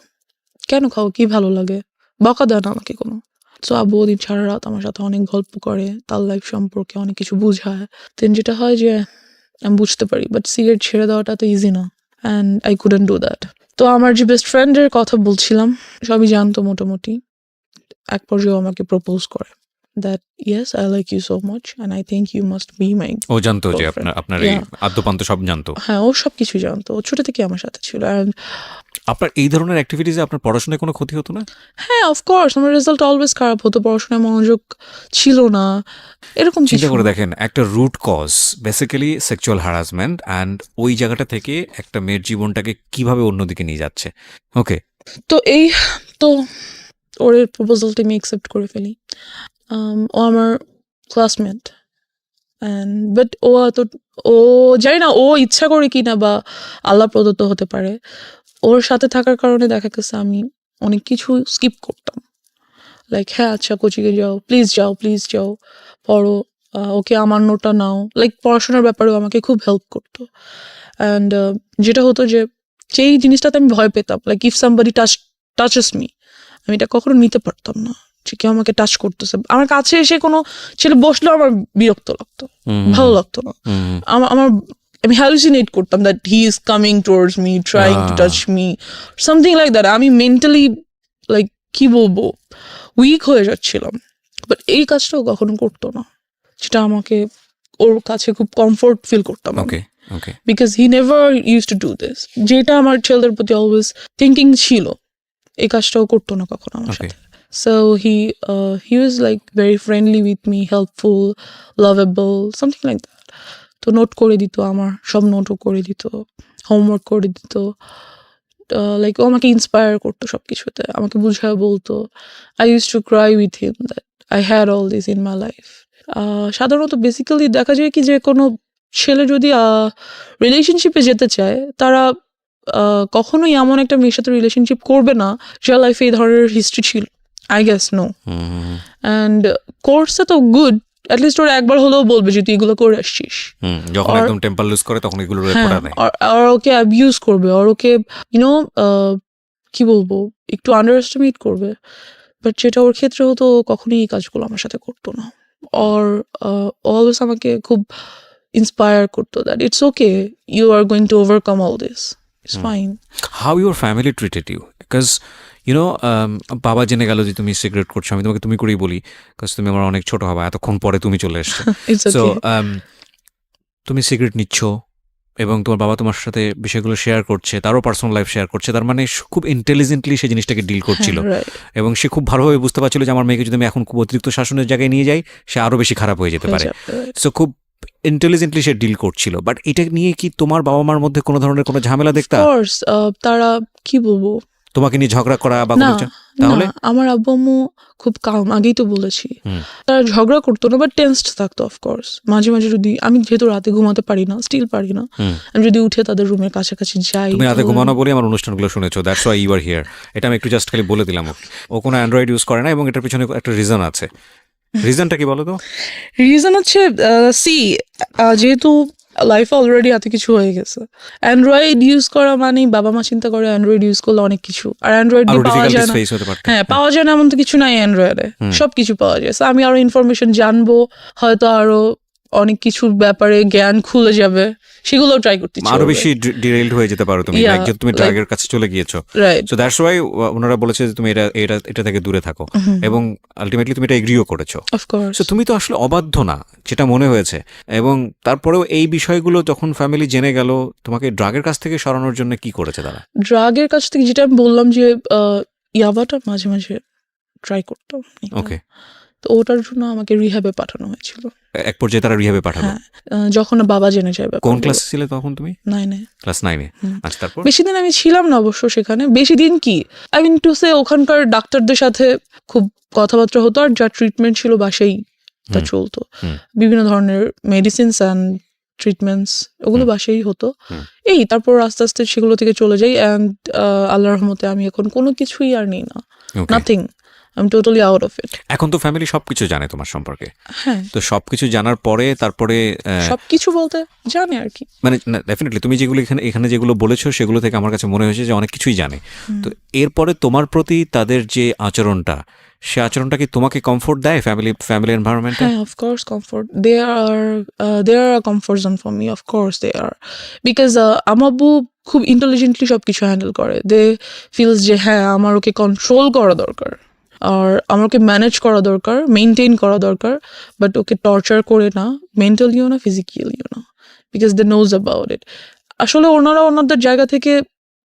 কেন খাও, কি ভালো লাগে? বকা দেয় না আমাকে কোনো। তো আব্বু ওদিন সারা রাত আমার সাথে অনেক গল্প করে, তার লাইফ সম্পর্কে অনেক কিছু বুঝায়। দেন যেটা হয় যে আমি বুঝতে পারি, বাট সিগারেট ছেড়ে দেওয়াটা তো ইজি না, and I couldn't do that. তো আমার যে বেস্ট ফ্রেন্ডের কথা বলছিলাম, সবই জানতো মোটামুটি। এক পর্যায়ে আমাকে প্রপোজ করে that yes, I like you so much and I think you must be my. ও জানতো যে Girlfriend. আপনার এই Yeah. আদ্যপান্ত সব জানতো? হ্যাঁ, ও সব কিছু জানতো, ও ছোট থেকে আমার সাথে ছিল। অ্যান্ড আপনার এই ধরনের অ্যাক্টিভিটিসে আপনার পড়াশোনায় কোনো ক্ষতি হতো না? হ্যাঁ, অফকোর্স আমার রেজাল্ট অলওয়েজ খারাপ হতো, পড়াশোনায় মনোযোগ ছিল না, এরকম চিন্তা কিছু। করে দেখেন, একটা root cause basically sexual harassment, and ওই জায়গাটা থেকে একটা মেয়ের জীবনটাকে কিভাবে অন্যদিকে নিয়ে যাচ্ছে। ওকে, তো এই তো ওর প্রপোজালটা আমি অ্যাকসেপ্ট করে ফেলি। ও আমার ক্লাসমেট, অ্যান্ড বাট ও জানি না ও ইচ্ছা করে কিনা বা আল্লাহ প্রদত্ত হতে পারে, ওর সাথে থাকার কারণে দেখা গেছে আমি অনেক কিছু স্কিপ করতাম। লাইক হ্যাঁ আচ্ছা কোচিংয়ে যাও, প্লিজ যাও পড়ো, ওকে আমার নোটটা নাও, লাইক পড়াশোনার ব্যাপারেও আমাকে খুব হেল্প করতো। অ্যান্ড যেটা হতো যে যেই জিনিসটাতে আমি ভয় পেতাম, like if somebody touches me, আমি এটা কখনো নিতে পারতাম না যে কেউ আমাকে টাচ করতেছে। আমার কাছে এসে কোনো ছেলে বসলেও আমার বিরক্ত লাগতো, ভালো লাগতো না। আমার আমি হ্যালুসিনেট করতাম that he is coming towards me, trying to touch me, something like that. আমি মেন্টালি লাইক কি বলবো, উইক হয়ে যাচ্ছিলাম। বাট এই কাজটাও কখনো করতো না, যেটা আমাকে ওর কাছে খুব কমফোর্ট ফিল করতাম আমি। Okay, okay. Because he never use to do this, যেটা আমার ছেলেদের প্রতি অলওয়েজ থিঙ্কিং ছিল, এই কাজটাও করতো না কখনো আমার Okay. সাথে। So he was like very friendly with me, helpful, lovable, something like that. তো নোট করে দিত, আমার সব নোটও করে দিত, হোমওয়ার্ক করে দিত, লাইক ও আমাকে ইন্সপায়ার করতো সব কিছুতে, আমাকে বুঝায় বলতো। I use to cry with him that I had all this in my life. সাধারণত বেসিক্যালি দেখা যায় কি যে কোনো ছেলে যদি রিলেশনশিপে যেতে চায়, তারা কখনোই এমন একটা মেয়ের সাথে রিলেশনশিপ করবে না যার লাইফে এই ধরনের হিস্ট্রি ছিল। I guess no. অ্যান্ড কোর্সে তো গুড, অ্যাটলিস্ট ওরা একবার হলেও বলবে যে তুই এগুলো করে আসছিস। যখন Or- একদম টেম্পার লুজ করে তখন এগুলো হ্যাঁ, রেকর্ড নেয়। আর ওকে অ্যাবিউজ করবে, আর ওকে ইউনো কি বলবো, একটু আন্ডার এস্টিমেট করবে। বাট যেটা ওর ক্ষেত্রে হতো, ও কখনোই এই কাজগুলো আমার সাথে করতো না। আর অলওয়েজ আমাকে খুব ইন্সপায়ার করতো that it's okay, you are going to overcome all this, it's fine. How your family treated you? Because you know, বাবা জেনে গেল যে তুমি সিগারেট করছো, আমি তোমাকে তুমি করেই বলি, বিকজ তুমি আমার অনেক ছোট হবা, এতক্ষণ পরে তুমি চলে এসছো। It's so okay. তুমি সিগারেট নিচ্ছ এবং তোমার বাবা তোমার সাথে বিষয়গুলো শেয়ার করছে, তারও পার্সোনাল লাইফ শেয়ার করছে, তার মানে খুব ইন্টেলিজেন্টলি সেই জিনিসটাকে ডিল করছিল, রাইট। এবং সে খুব ভালোভাবে বুঝতে পারছিল যে আমার মেয়েকে যদি আমি এখন খুব অতিরিক্ত শাসনের জায়গায় নিয়ে যাই, সে আরও বেশি খারাপ হয়ে যেতে পারে। সো খুব ইন্টেলিজেন্টলি সে ডিল করছিল। বাট এটা নিয়ে কি তোমার বাবা মার মধ্যে কোনো ধরনের কোনো ঝামেলা দেখতা? কোর্স তারা কি বলবো, তোমাকে নিয়ে ঝগড়া করা বা না কোনো তাহলে? না, আমার আব্বু আম্মু খুব কাম, আগেই তো বলেছি। তারা ঝগড়া করতো না, বাট টেন্সড থাকতো অফকোর্স। মাঝে মাঝে যদি আমি যেহেতু রাতে ঘুমাতে পারি না, স্টিল পারি না, আমি যদি উঠে তাদের রুমের কাছাকাছি যাই। তুমি রাতে তাহলে- ঘুমানো বলে আমার অনুষ্ঠানগুলো শুনেছো, that's why you are here. এটা আমি একটু জাস্ট খালি বলে দিলাম ওকে। ও কোনো অ্যান্ড্রয়েড ইউজ করে না, এবং এটার পিছনে একটা রিজন আছে। রিজনটা কি বলো তো? রিজন হচ্ছে যেহেতু লাইফে অলরেডি এত কিছু হয়ে গেছে, অ্যান্ড্রয়েড ইউজ করা মানেই বাবা মা চিন্তা করে অ্যান্ড্রয়েড ইউজ করলে অনেক কিছু, আর অ্যান্ড্রয়েড আরো দিয়ে পাওয়া যায় ডিফিকাল্টিস না। ফেস হতে পারত। হ্যাঁ, পাওয়া যায় না এমন তো কিছু নাই অ্যান্ড্রয়েডে, সব কিছু পাওয়া যায়। So আমি আরো ইনফরমেশন জানবো, হয়তো আরো অনেক কিছুর ব্যাপারে জ্ঞান খুলে যাবে, সেগুলো ট্রাই করতে ইচ্ছে আরো করবে। বেশি ডিরেইলড হয়ে যেতে পারো তুমি, Yeah, লাইক যে তুমি ড্রাগের কাছে চলে গিয়েছো। রাইট। সো দ্যাটস ওয়াই ওনারা বলেছে যে তুমি এটা থেকে দূরে থাকো, এবং আলটিমেটলি তুমি এটা এগ্রিও করেছো। অফকোর্স। সো তুমি তো আসলে অবাধ্য না, যেটা মনে হয়েছে। এবং তারপরেও এই বিষয়গুলো যখন ফ্যামিলি জেনে গেল, তোমাকে ড্রাগের কাছ থেকে সরানোর জন্য কি করেছে তারা? ড্রাগের কাছ থেকে যেটা আমি বললাম যে ইয়াবাটা মাঝে মাঝে ট্রাই করতাম। ওকে, তো ওটার জন্য আমাকে রিহ্যাবে পাঠানো হয়েছিল। এক পর্যায়ে তারা রিহাবে পাঠালো। হ্যাঁ, যখন বাবা জেনে যায় কোন ক্লাসে ছিলে তখন তুমি? 9-এ। ক্লাস 9-এ। আচ্ছা, তারপর? বেশি দিন আমি ছিলাম না অবশ্য সেখানে। বেশি দিন কি, আই মিন টু সে ওখানকার ডাক্তারদের সাথে খুব কথাবার্তা হতো, আর যা ট্রিটমেন্ট ছিল বাসাই তা চলতো। বিভিন্ন ধরনের মেডিসিনস অ্যান্ড ট্রিটমেন্টস ওগুলো বাসাই হতো। এই তারপর আস্তে আস্তে সেগুলো থেকে চলে যাই, অ্যান্ড আল্লাহর রহমতে আমি এখন কোনো কিছুই আর নিই না, Okay. Nothing, I am totally out of it. এখন তো ফ্যামিলি সবকিছু জানে তোমার সম্পর্কে। হ্যাঁ, তো সবকিছু জানার পরে তারপরে সবকিছু বলতে জানে আর কি। মানে ডেফিনেটলি তুমি যেগুলো এখানে যেগুলো বলেছো সেগুলো থেকে আমার কাছে মনে হয়েছে যে অনেক কিছুই জানে। তো এরপরে তোমার প্রতি তাদের যে আচরণটা, সে আচরণটা কি তোমাকে কমফোর্ট দেয় ফ্যামিলি এনভায়রনমেন্টে? হ্যাঁ, of course comfort. They are a comfort zone for me. Of course they are. Because আমার আব্বু খুব ইন্টেলিজেন্টলি সবকিছু হ্যান্ডেল করে। দে ফিলস যে হ্যাঁ আমার ওকে কন্ট্রোল করা দরকার, আর আমার ওকে ম্যানেজ করা দরকার, মেনটেন করা দরকার, বাট ওকে টর্চার করে না, মেন্টালিও না, ফিজিক্যালিও না, because they knows about it. আসলে ওনারা ওনাদের জায়গা থেকে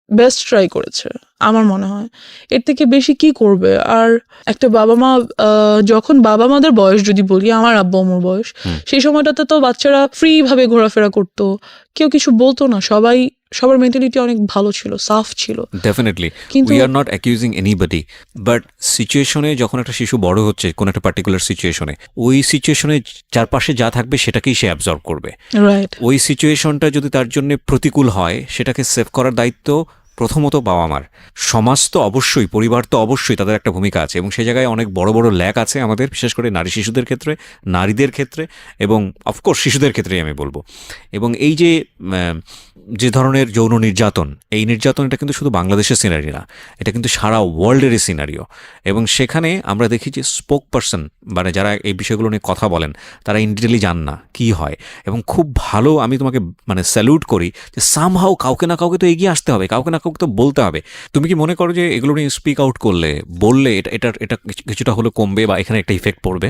বেস্ট ট্রাই করেছে আমার মনে হয়। এর থেকে বেশি কি করবে? আর একটা বাবা মা, যখন বাবা মাদের বয়স যদি বলি, আমার আব্বু আম্মুর বয়স, সেই সময়টাতে তো বাচ্চারা ফ্রি ভাবে ঘোরাফেরা করতো, কেউ কিছু বলতো না, সবার মেন্টালিটি অনেক ভালো ছিল, সাফ ছিল। ডেফিনেটলি, কিন্তু we are not accusing anybody, but সিচুয়েশনে যখন একটা শিশু বড় হচ্ছে কোন একটা পার্টিকুলার সিচুয়েশনে, ওই সিচুয়েশনে চারপাশে যা থাকবে সেটাকেই সে অ্যাবজর্ব করবে। রাইট, ওই সিচুয়েশনটা যদি তার জন্য প্রতিকূল হয়, সেটাকে সেভ করার দায়িত্ব প্রথমত বাবা মার। সমাজ তো অবশ্যই, পরিবার তো অবশ্যই, তাদের একটা ভূমিকা আছে, এবং সেই জায়গায় অনেক বড় বড় ল্যাক আছে আমাদের, বিশেষ করে নারী শিশুদের ক্ষেত্রে, নারীদের ক্ষেত্রে, এবং অফকোর্স শিশুদের ক্ষেত্রেই আমি বলবো। এবং এই যে ধরনের যৌন নির্যাতন, এই নির্যাতন এটা কিন্তু শুধু বাংলাদেশের সিনারি না, এটা কিন্তু সারা ওয়ার্ল্ডেরই সিনারিও। এবং সেখানে আমরা দেখি যে স্পোক পারসন, মানে যারা এই বিষয়গুলো নিয়ে কথা বলেন, তারা ইনডিটেলি জান না কি হয়। এবং খুব ভালো, আমি তোমাকে মানে স্যালুট করি যে সামহাও কাউকে না কাউকে তো এগিয়ে আসতে হবে, কাউকে না কাউকে তো বলতে হবে। তুমি কি মনে করো যে এগুলো নিয়ে স্পিক আউট বললে এটা কিছুটা হলে কমবে, বা এখানে একটা ইফেক্ট পড়বে,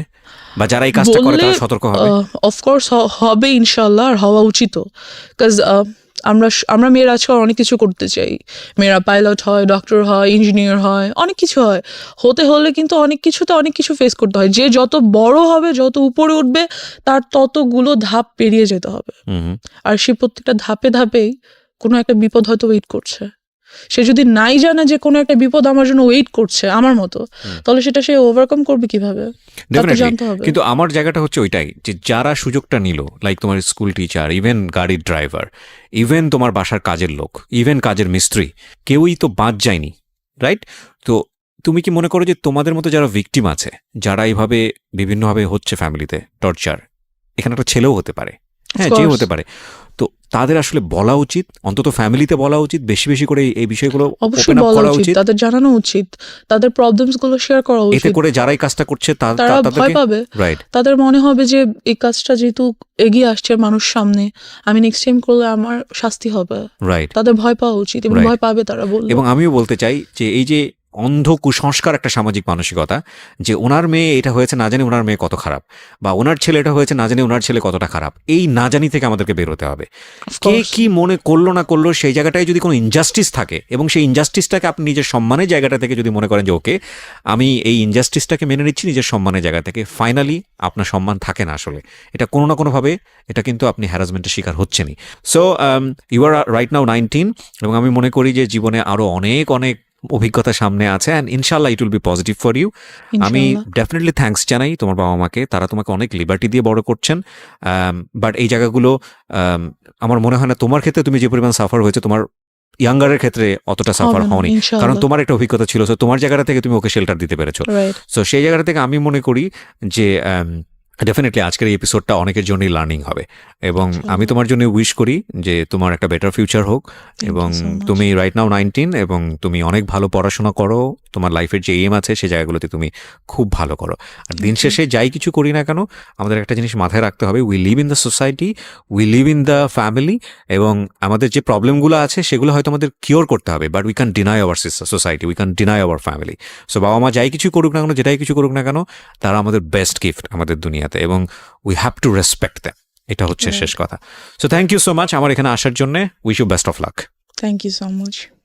বা যারা এই কাজটা করে তারা সতর্ক হবে? অফকোর্স হবে ইনশাল্লাহ, আর হওয়া উচিত। কাজ আমরা মেয়েরা আজকাল অনেক কিছু করতে চাই। মেয়েরা পাইলট হয়, ডক্টর হয়, ইঞ্জিনিয়ার হয়, অনেক কিছু হয়। হতে হলে কিন্তু অনেক কিছু ফেস করতে হয়। যে যত বড় হবে, যত উপরে উঠবে, তার ততগুলো ধাপ পেরিয়ে যেতে হবে। আর সে প্রত্যেকটা ধাপে ধাপেই কোনো একটা বিপদ হয়তো ওয়েট করছে। সে যদি নাই জানে যে কোনো একটা বিপদ আমার জন্য ওয়েট করছে আমার মতো, তাহলে সেটা সে ওভারকাম করবে কিভাবে? জানতে হবে। কিন্তু আমার জায়গাটা হচ্ছে ওইটাই, যে যারা সুযোগটা নিল, লাইক তোমার স্কুল টিচার, ইভেন গাড়ির ড্রাইভার, ইভেন তোমার বাসার কাজের লোক, ইভেন কাজের মিস্ত্রি, কেউই তো বাদ যায়নি, রাইট? তো তুমি কি মনে করো যে তোমাদের মতো যারা ভিকটিম আছে, যারা এইভাবে বিভিন্নভাবে হচ্ছে ফ্যামিলিতে টর্চার, এখানে একটা ছেলেও হতে পারে, হ্যাঁ, যেও হতে পারে, তো তাদের আসলে বলা উচিত, অন্তত ফ্যামিলিতে বলা উচিত, বেশি বেশি করে এই বিষয়গুলো অবশ্যই বলা উচিত, তাদের জানানো উচিত, তাদের প্রবলেমস গুলো শেয়ার করা উচিত। এতে করে যারাই কাজটা করছে তারা ভয় পাবে, রাইট? তাদের মনে হবে যে এই কাজটা যেহেতু এগিয়ে আসছে মানুষ সামনে, আমি নেক্সট টাইম করলে আমার শাস্তি হবে, রাইট? তাদের ভয় পাওয়া উচিত, এবং ভয় পাবে তারা বলবে। এবং আমিও বলতে চাই যে এই যে অন্ধ কুসংস্কার একটা সামাজিক মানসিকতা, যে ওনার মেয়ে এটা হয়েছে না জানি ওনার মেয়ে কত খারাপ, বা ওনার ছেলে এটা হয়েছে না জানি ওনার ছেলে কতটা খারাপ, এই না জানি থেকে আমাদেরকে বের হতে হবে। কে কি মনে করলো না করলো, সেই জায়গাটায় যদি কোনো ইনজাস্টিস থাকে, এবং সেই ইনজাস্টিসটাকে আপনি নিজের সম্মানের জায়গাটা থেকে যদি মনে করেন যে ওকে আমি এই ইনজাস্টিসটাকে মেনে নিচ্ছি নিজের সম্মানের জায়গা থেকে, ফাইনালি আপনার সম্মান থাকে না আসলে, এটা কোনো না কোনোভাবে এটা কিন্তু আপনি হ্যারাসমেন্টের শিকার হচ্ছেনই। So you are right now 19, এবং আমি মনে করি যে জীবনে আরও অনেক অনেক অভিজ্ঞতা সামনে আছে, অ্যান্ড ইনশাল্লাহ it will be positive for you. আমি ডেফিনেটলি থ্যাঙ্কস জানাই তোমার বাবা মাকে, তারা তোমাকে অনেক লিবার্টি দিয়ে বড় করছেন, বাট এই জায়গাগুলো আমার মনে হয় না তোমার ক্ষেত্রে তুমি যে পরিমাণ সাফার হয়েছে, তোমার ইয়াঙ্গারের ক্ষেত্রে অতটা সাফার হওনি, কারণ তোমার একটা অভিজ্ঞতা ছিল, সো তোমার জায়গাটা থেকে তুমি ওকে শেল্টার দিতে পেরেছো। সো সেই জায়গাটা থেকে আমি মনে করি যে ডেফিনেটলি আজকের এই এপিসোডটা অনেকের জন্যই লার্নিং হবে। এবং ইনশাআল্লাহ। আমি তোমার জন্য উইশ করি যে তোমার একটা বেটার ফিউচার হোক Thank এবং you so much. তুমি রাইট নাও 19 এবং তুমি অনেক ভালো পড়াশোনা করো, তোমার লাইফের যে এম আছে সেই জায়গাগুলোতে তুমি খুব ভালো করো। আর দিন শেষে যাই কিছু করি না কেন আমাদের একটা জিনিস মাথায় রাখতে হবে, we live in the society, we live in the family, এবং আমাদের যে প্রবলেমগুলো আছে সেগুলো হয়তো আমাদের কিওর করতে হবে, but we can deny our society, we can deny our family. So বাবা মা যাই কিছু করুক না কেন, যেটাই কিছু করুক না কেন, তারা আমাদের বেস্ট গিফট আমাদের দুনিয়াতে, এবং we have to respect them. এটা হচ্ছে শেষ কথা। So thank you so much আমার এখানে আসার জন্য। Wish you best of luck. Thank you so much.